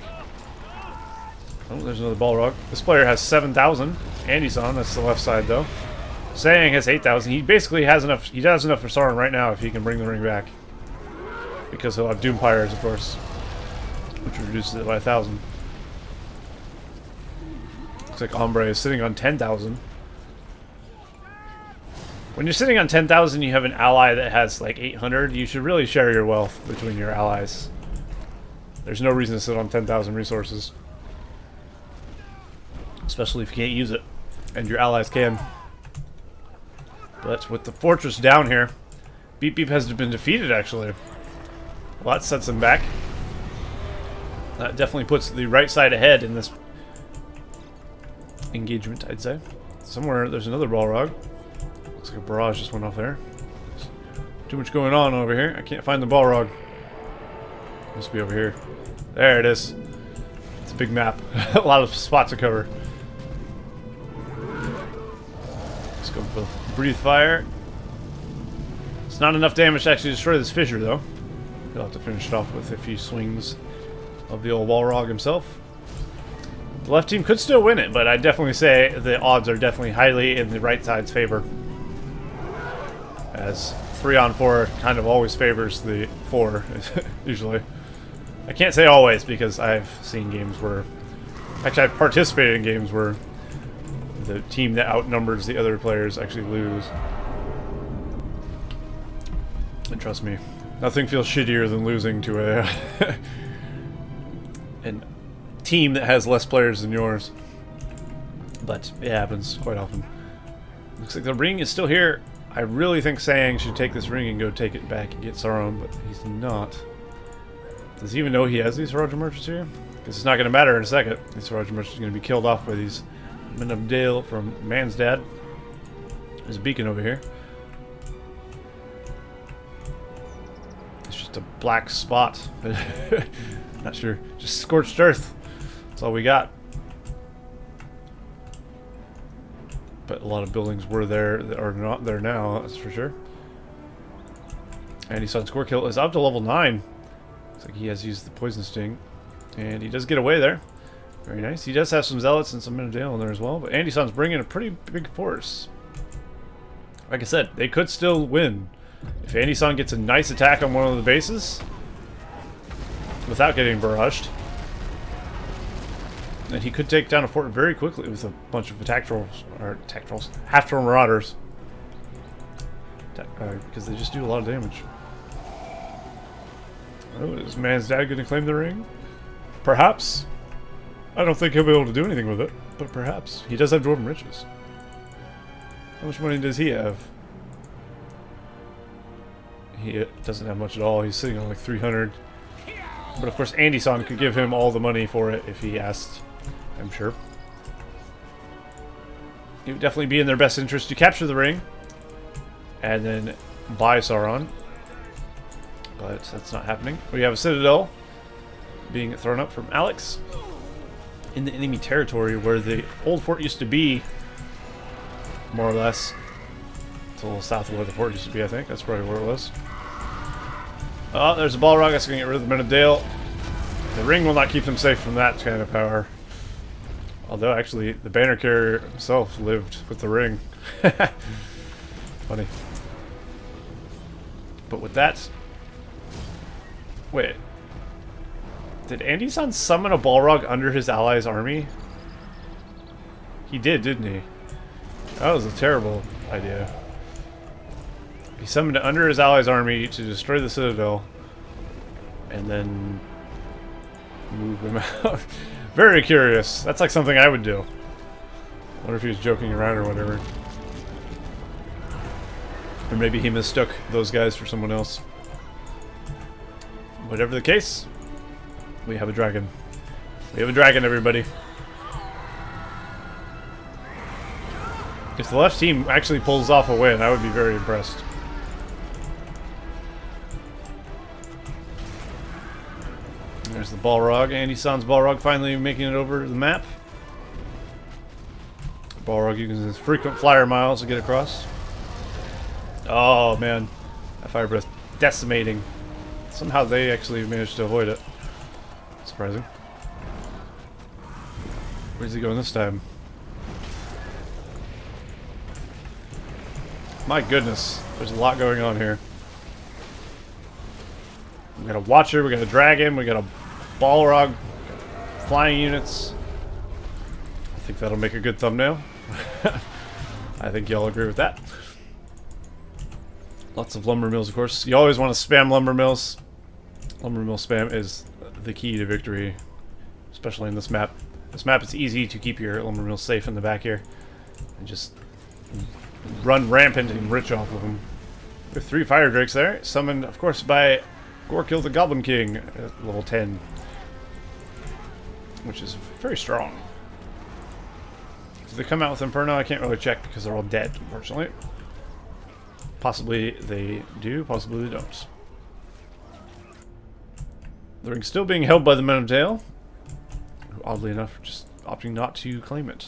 Oh, there's another Balrog. This player has 7,000. Andy-san, that's the left side though. Sayang has 8,000. He basically has enough. He does enough for Sauron right now if he can bring the ring back. Because he'll have Doom Pyres, of course. Which reduces it by 1,000. Looks like Hombre is sitting on 10,000. When you're sitting on 10,000, you have an ally that has like 800. You should really share your wealth between your allies. There's no reason to sit on 10,000 resources. Especially if you can't use it. And your allies can. But with the fortress down here, Beep Beep has been defeated, actually. Well, that sets him back. That definitely puts the right side ahead in this engagement, I'd say. Somewhere there's another Balrog. Looks like a barrage just went off there. There's too much going on over here. I can't find the Balrog. Must be over here. There it is. It's a big map. A lot of spots to cover. Let's go for Breathe Fire. It's not enough damage to actually destroy this fissure, though. He'll have to finish it off with a few swings of the old Balrog himself. The left team could still win it, but I'd definitely say the odds are definitely highly in the right side's favor. As 3-on-4 kind of always favors the 4, usually. I can't say always, because I've seen games where... Actually, I've participated in games where the team that outnumbers the other players actually lose. And trust me, nothing feels shittier than losing to a an team that has less players than yours. But it happens quite often. Looks like the ring is still here. I really think Sayang should take this ring and go take it back and get Sauron, but he's not. Does he even know he has these Roger Merchants here? Because it's not going to matter in a second. These Roger Merchants are going to be killed off by these Men of Dale from MansDad. There's a beacon over here. It's just a black spot. Not sure. Just scorched earth. That's all we got. But a lot of buildings were there that are not there now, that's for sure. And his son score kill is up to level 9. Looks like he has used the poison sting. And he does get away there. Very nice. He does have some zealots and some Men of Dale in there as well. But Andy Son's bringing a pretty big force. Like I said, they could still win. If Andy Son gets a nice attack on one of the bases, without getting barraged, and he could take down a fort very quickly with a bunch of attack trolls, or attack trolls, half-troll marauders. Because they just do a lot of damage. Oh, is MansDad going to claim the ring? Perhaps. I don't think he'll be able to do anything with it, but perhaps. He does have Dwarven riches. How much money does he have? He doesn't have much at all. He's sitting on like 300. But of course, Andy Son could give him all the money for it if he asked, I'm sure. It would definitely be in their best interest to capture the ring and then buy Sauron. But that's not happening. We have a citadel being thrown up from Alex in the enemy territory where the old fort used to be, more or less. It's a little south of where the fort used to be, I think. That's probably where it was. Oh, there's a Balrog that's going to get rid of the Men of Dale. The ring will not keep them safe from that kind of power. Although, actually, the banner carrier himself lived with the ring. Funny. But with that... Wait. Did Andy Son summon a Balrog under his ally's army? He did, didn't he? That was a terrible idea. He summoned it under his ally's army to destroy the citadel. And then... move him out. Very curious. That's like something I would do. I wonder if he was joking around or whatever. Or maybe he mistook those guys for someone else. Whatever the case, we have a dragon. We have a dragon, everybody. If the left team actually pulls off a win, I would be very impressed. There's the Balrog. Andy Son's Balrog finally making it over the map. Balrog using his frequent flyer miles to get across. Oh man, that fire breath decimating. Somehow they actually managed to avoid it. Surprising. Where's he going this time? My goodness, there's a lot going on here. We got a Watcher, we got a Dragon, we got a Balrog, flying units. I think that'll make a good thumbnail. I think y'all agree with that. Lots of lumber mills, of course. You always want to spam lumber mills. Lumber mill spam is the key to victory, especially in this map. This map, it's easy to keep your lumber mills safe in the back here and just run rampant and rich off of them. With 3 fire drakes there, summoned, of course, by Gorkill the Goblin King at level 10, which is very strong. Do they come out with Inferno? I can't really check because they're all dead, unfortunately. Possibly they do, possibly they don't. The ring's still being held by the Men of Dale, who oddly enough are just opting not to claim it.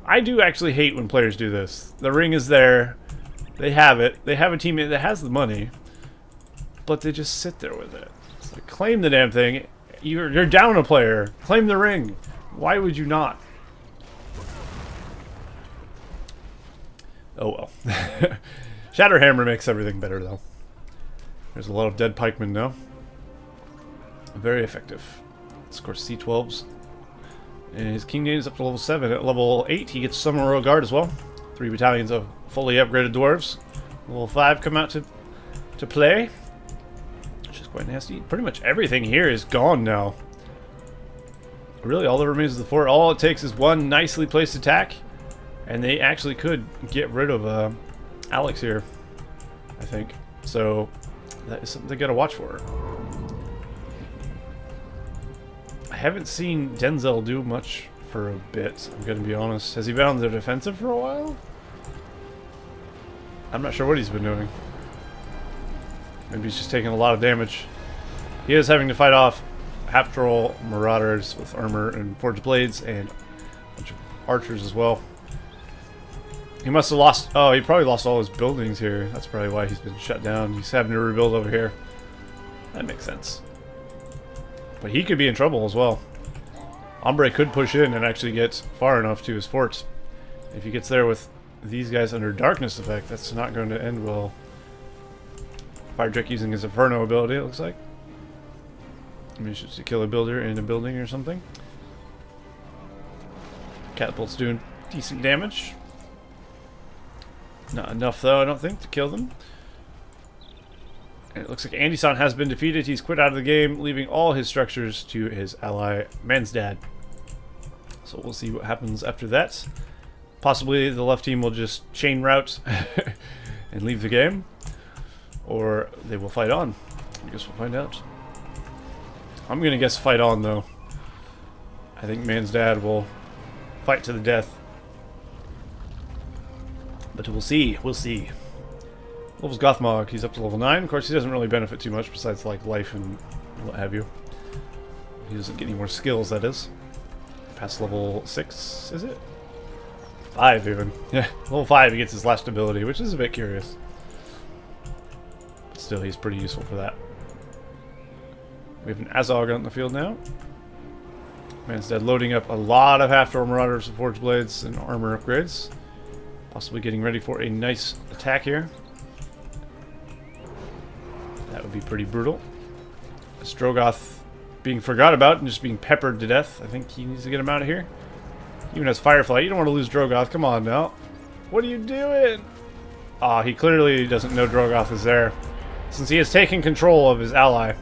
I do actually hate when players do this. The ring is there, they have it, they have a teammate that has the money, but they just sit there with it. It's like, claim the damn thing. You're down a player. Claim the ring. Why would you not? Oh well. Shatterhammer makes everything better though. There's a lot of dead pikemen now. Very effective. Of course, C12s. And his King Name is up to level 7. At level 8, he gets Summon Royal Guard as well. 3 battalions of fully upgraded dwarves. Level 5 come out to play. Which is quite nasty. Pretty much everything here is gone now. Really, all that remains is the fort. All it takes is one nicely placed attack. And they actually could get rid of Alex here, I think. So, that is something they gotta watch for. I haven't seen Denzel do much for a bit, I'm gonna be honest. Has he been on the defensive for a while? I'm not sure what he's been doing. Maybe he's just taking a lot of damage. He is having to fight off half-troll marauders with armor and forged blades and a bunch of archers as well. He must have lost... Oh, he probably lost all his buildings here. That's probably why he's been shut down. He's having to rebuild over here. That makes sense. But he could be in trouble as well. Hombre could push in and actually get far enough to his fort. If he gets there with these guys under darkness effect, that's not going to end well. Fire Drake using his Inferno ability, it looks like. Manages to kill a builder in a building or something. Catapult's doing decent damage. Not enough, though, I don't think, to kill them. And it looks like Andy-san has been defeated. He's quit out of the game, leaving all his structures to his ally, MansDad. So we'll see what happens after that. Possibly the left team will just chain route and leave the game. Or they will fight on. I guess we'll find out. I'm going to guess fight on, though. I think MansDad will fight to the death. But we'll see. We'll see. Levels Gothmog, he's up to level 9. Of course, he doesn't really benefit too much besides, like, life and what have you. He doesn't get any more skills, that is. Past level 6, is it? 5, even. Yeah, level 5 he gets his last ability, which is a bit curious. But still, he's pretty useful for that. We have an Azog on the field now. MansDad loading up a lot of half-troll marauders with forged blades and armor upgrades. Possibly getting ready for a nice attack here. That would be pretty brutal. Strogoth being forgot about and just being peppered to death. I think he needs to get him out of here. Even as Firefly, you don't want to lose Drogoth. Come on now. What are you doing? Ah, he clearly doesn't know Drogoth is there. Since he has taken control of his ally's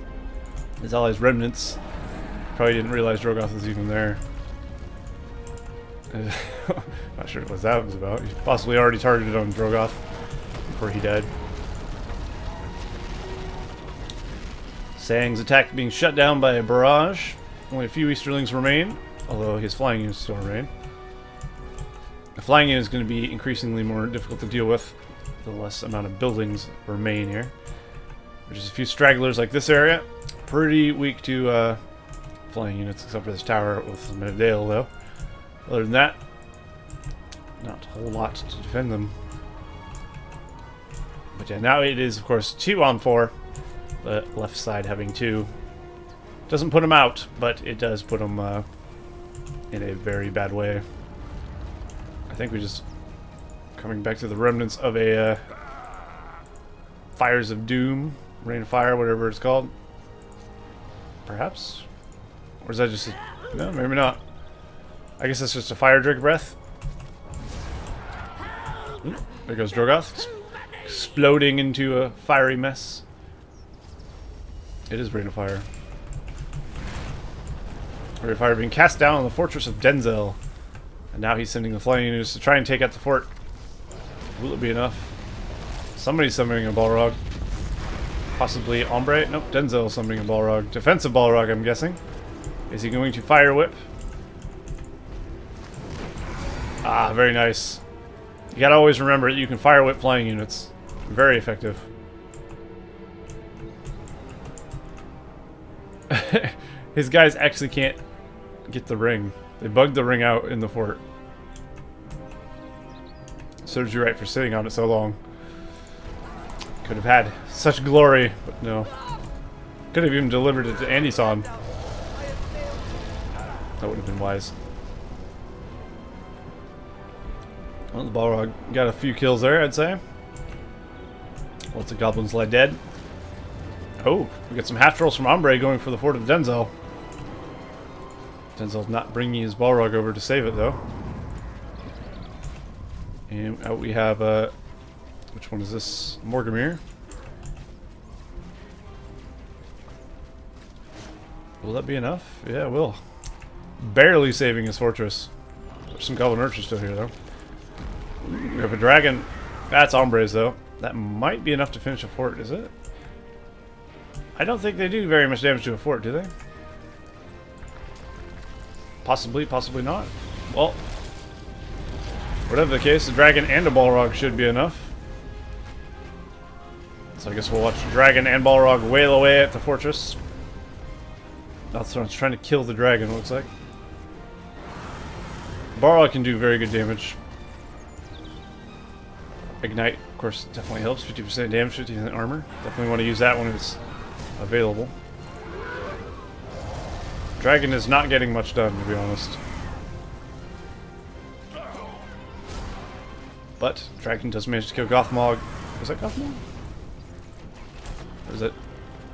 remnants. Probably didn't realize Drogoth was even there. Not sure what that was about. He possibly already targeted on Drogoth before he died. Sayang's attack being shut down by a barrage. Only a few Easterlings remain, although his flying units still remain. The flying unit is going to be increasingly more difficult to deal with the less amount of buildings remain here. There's just a few stragglers like this area. Pretty weak to flying units, except for this tower with the Medale, though. Other than that, not a whole lot to defend them. But yeah, now it is, of course, 2 on 4. The left side having 2. Doesn't put them out, but it does put them in a very bad way. I think we just Coming back to the remnants of a Fires of Doom, Rain of Fire, whatever it's called. Perhaps? Or is that just a... No, maybe not. I guess that's just a fire drake breath. Ooh, there goes Drogoth. Exploding into a fiery mess. It is Rain of Fire. Rain of Fire being cast down on the fortress of Denzel. And now he's sending the flying units to try and take out the fort. Will it be enough? Somebody's summoning a Balrog. Possibly Hombre? Nope, Denzel summoning a Balrog. Defensive Balrog, I'm guessing. Is he going to Fire Whip? Ah, very nice. You gotta always remember that you can Fire Whip flying units. Very effective. His guys actually can't get the ring. They bugged the ring out in the fort. Serves you right for sitting on it so long. Could have had such glory, but no. Could have even delivered it to Andy-san. That would have been wise. Well, the Balrog got a few kills there, I'd say. Lots of goblins lie dead. Oh, we got some half trolls from Hombre going for the fort of Denzel. Denzel's not bringing his Balrog over to save it, though. And out we have, which one is this? Morgamir. Will that be enough? Yeah, it will. Barely saving his fortress. There's some goblin archers still here, though. We have a dragon. That's Hombre's, though. That might be enough to finish a fort, is it? I don't think they do very much damage to a fort, do they? Possibly, possibly not. Well, whatever the case, the dragon and a Balrog should be enough. So I guess we'll watch the dragon and Balrog wail away at the fortress. That's what I'm trying to kill the dragon, it looks like. Balrog can do very good damage. Ignite, of course, definitely helps. 50% damage, 50% armor. Definitely want to use that when it's available. Dragon is not getting much done, to be honest. But Dragon does manage to kill Gothmog. Was that Gothmog? Or is that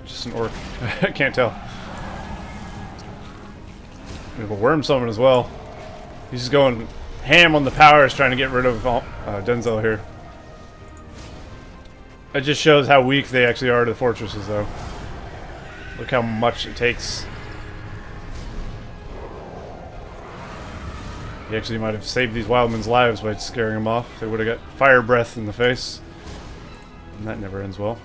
just an orc? I can't tell. We have a worm summon as well. He's just going ham on the powers trying to get rid of Denzel here. It just shows how weak they actually are to the fortresses, though. Look how much it takes. He actually might have saved these wildmen's lives by scaring them off. They would have got fire breath in the face. And that never ends well.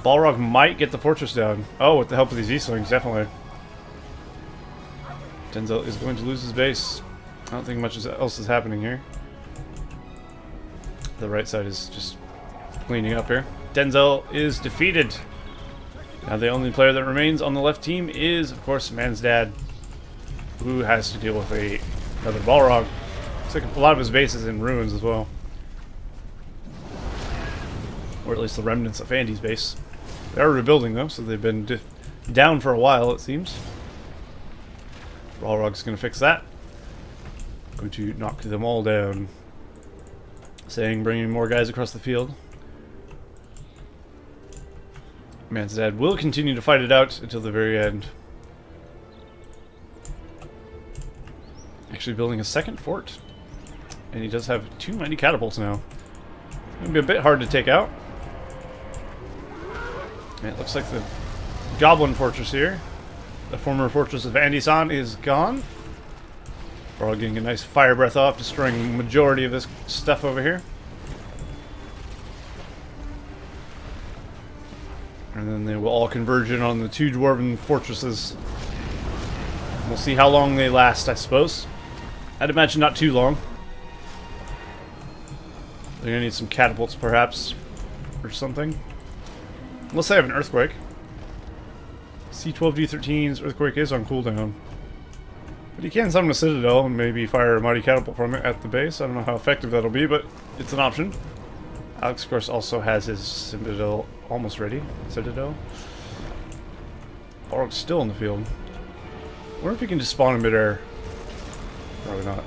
Balrog might get the fortress down. Oh, with the help of these Eastlings, definitely. Denzel is going to lose his base. I don't think much else is happening here. The right side is just cleaning up here. Denzel is defeated. Now the only player that remains on the left team is, of course, MansDad, who has to deal with another Balrog. Looks like a lot of his base is in ruins as well. Or at least the remnants of Andy's base. They are rebuilding, though, so they've been down for a while, it seems. Balrog's going to fix that. Going to knock them all down. Saying, bringing more guys across the field. MansDad will continue to fight it out until the very end. Actually building a second fort. And he does have 2 mighty catapults now. It's going to be a bit hard to take out. And it looks like the Goblin fortress here, the former fortress of Andy-san, is gone. We're all getting a nice fire breath off, destroying the majority of this stuff over here. And then they will all converge in on the 2 dwarven fortresses. We'll see how long they last, I suppose. I'd imagine not too long. They're gonna need some catapults, perhaps, or something. Unless they have an earthquake. C12D13's earthquake is on cooldown. But you can summon a citadel and maybe fire a mighty catapult from it at the base. I don't know how effective that'll be, but it's an option. Alex, of course, also has his citadel almost ready. Citadel. Balrog's still in the field. I wonder if he can just spawn in midair. Probably not.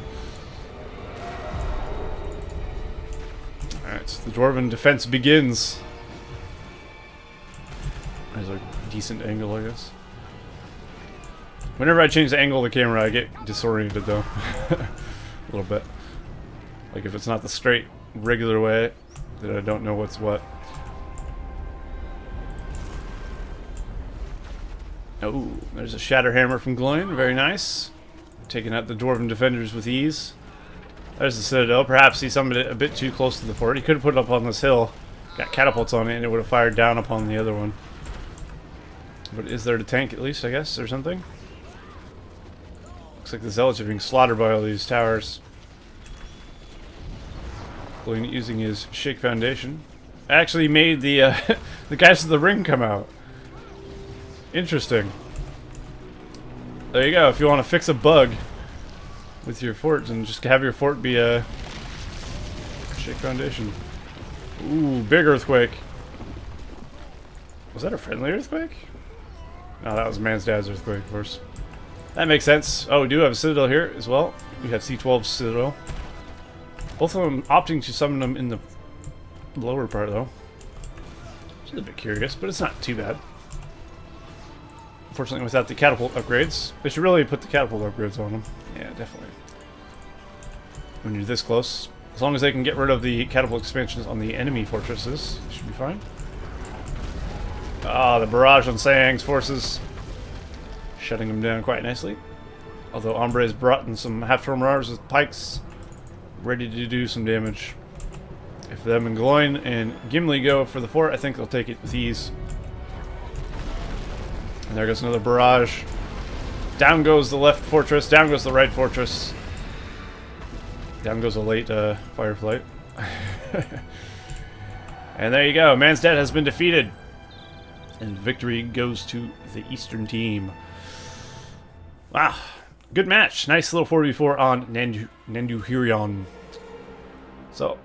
Alright, so the Dwarven defense begins. There's a decent angle, I guess. Whenever I change the angle of the camera, I get disoriented, though. A little bit. Like, if it's not the straight, regular way, then I don't know what's what. Oh, there's a Shatterhammer from Gloin. Very nice. Taking out the Dwarven defenders with ease. There's the Citadel. Perhaps he summoned it a bit too close to the fort. He could have put it up on this hill. Got catapults on it, and it would have fired down upon the other one. But is there to tank at least, I guess, or something? Looks like the Zealots are being slaughtered by all these towers. Gloin using his Shake Foundation. Actually made the the guys of the ring come out. Interesting. There you go. If you want to fix a bug with your fort, and just have your fort be a Shake Foundation. Ooh, big earthquake. Was that a friendly earthquake? No, that was MansDad's earthquake, of course. That makes sense. Oh, we do have a Citadel here as well. We have C12's Citadel. Both of them opting to summon them in the lower part, though. Which is a bit curious, but it's not too bad. Unfortunately, without the catapult upgrades. They should really put the catapult upgrades on them. Yeah, definitely. When you're this close. As long as they can get rid of the catapult expansions on the enemy fortresses, it should be fine. Ah, the barrage on Sayang's forces. Shutting them down quite nicely. Although Hombre has brought in some half-torn marauders with pikes. Ready to do some damage. If them and Gloin and Gimli go for the fort, I think they'll take it with ease. And there goes another barrage. Down goes the left fortress. Down goes the right fortress. Down goes a late Fireflight. And there you go. MansDad has been defeated. And victory goes to the Eastern team. Wow. Good match. Nice little 4v4 on Nanduhirion. So,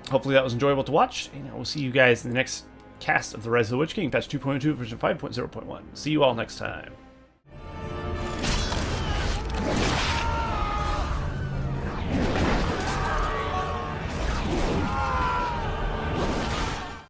hopefully that was enjoyable to watch. And I will see you guys in the next cast of the Rise of the Witch King, patch 2.2, version 5.0.1. See you all next time.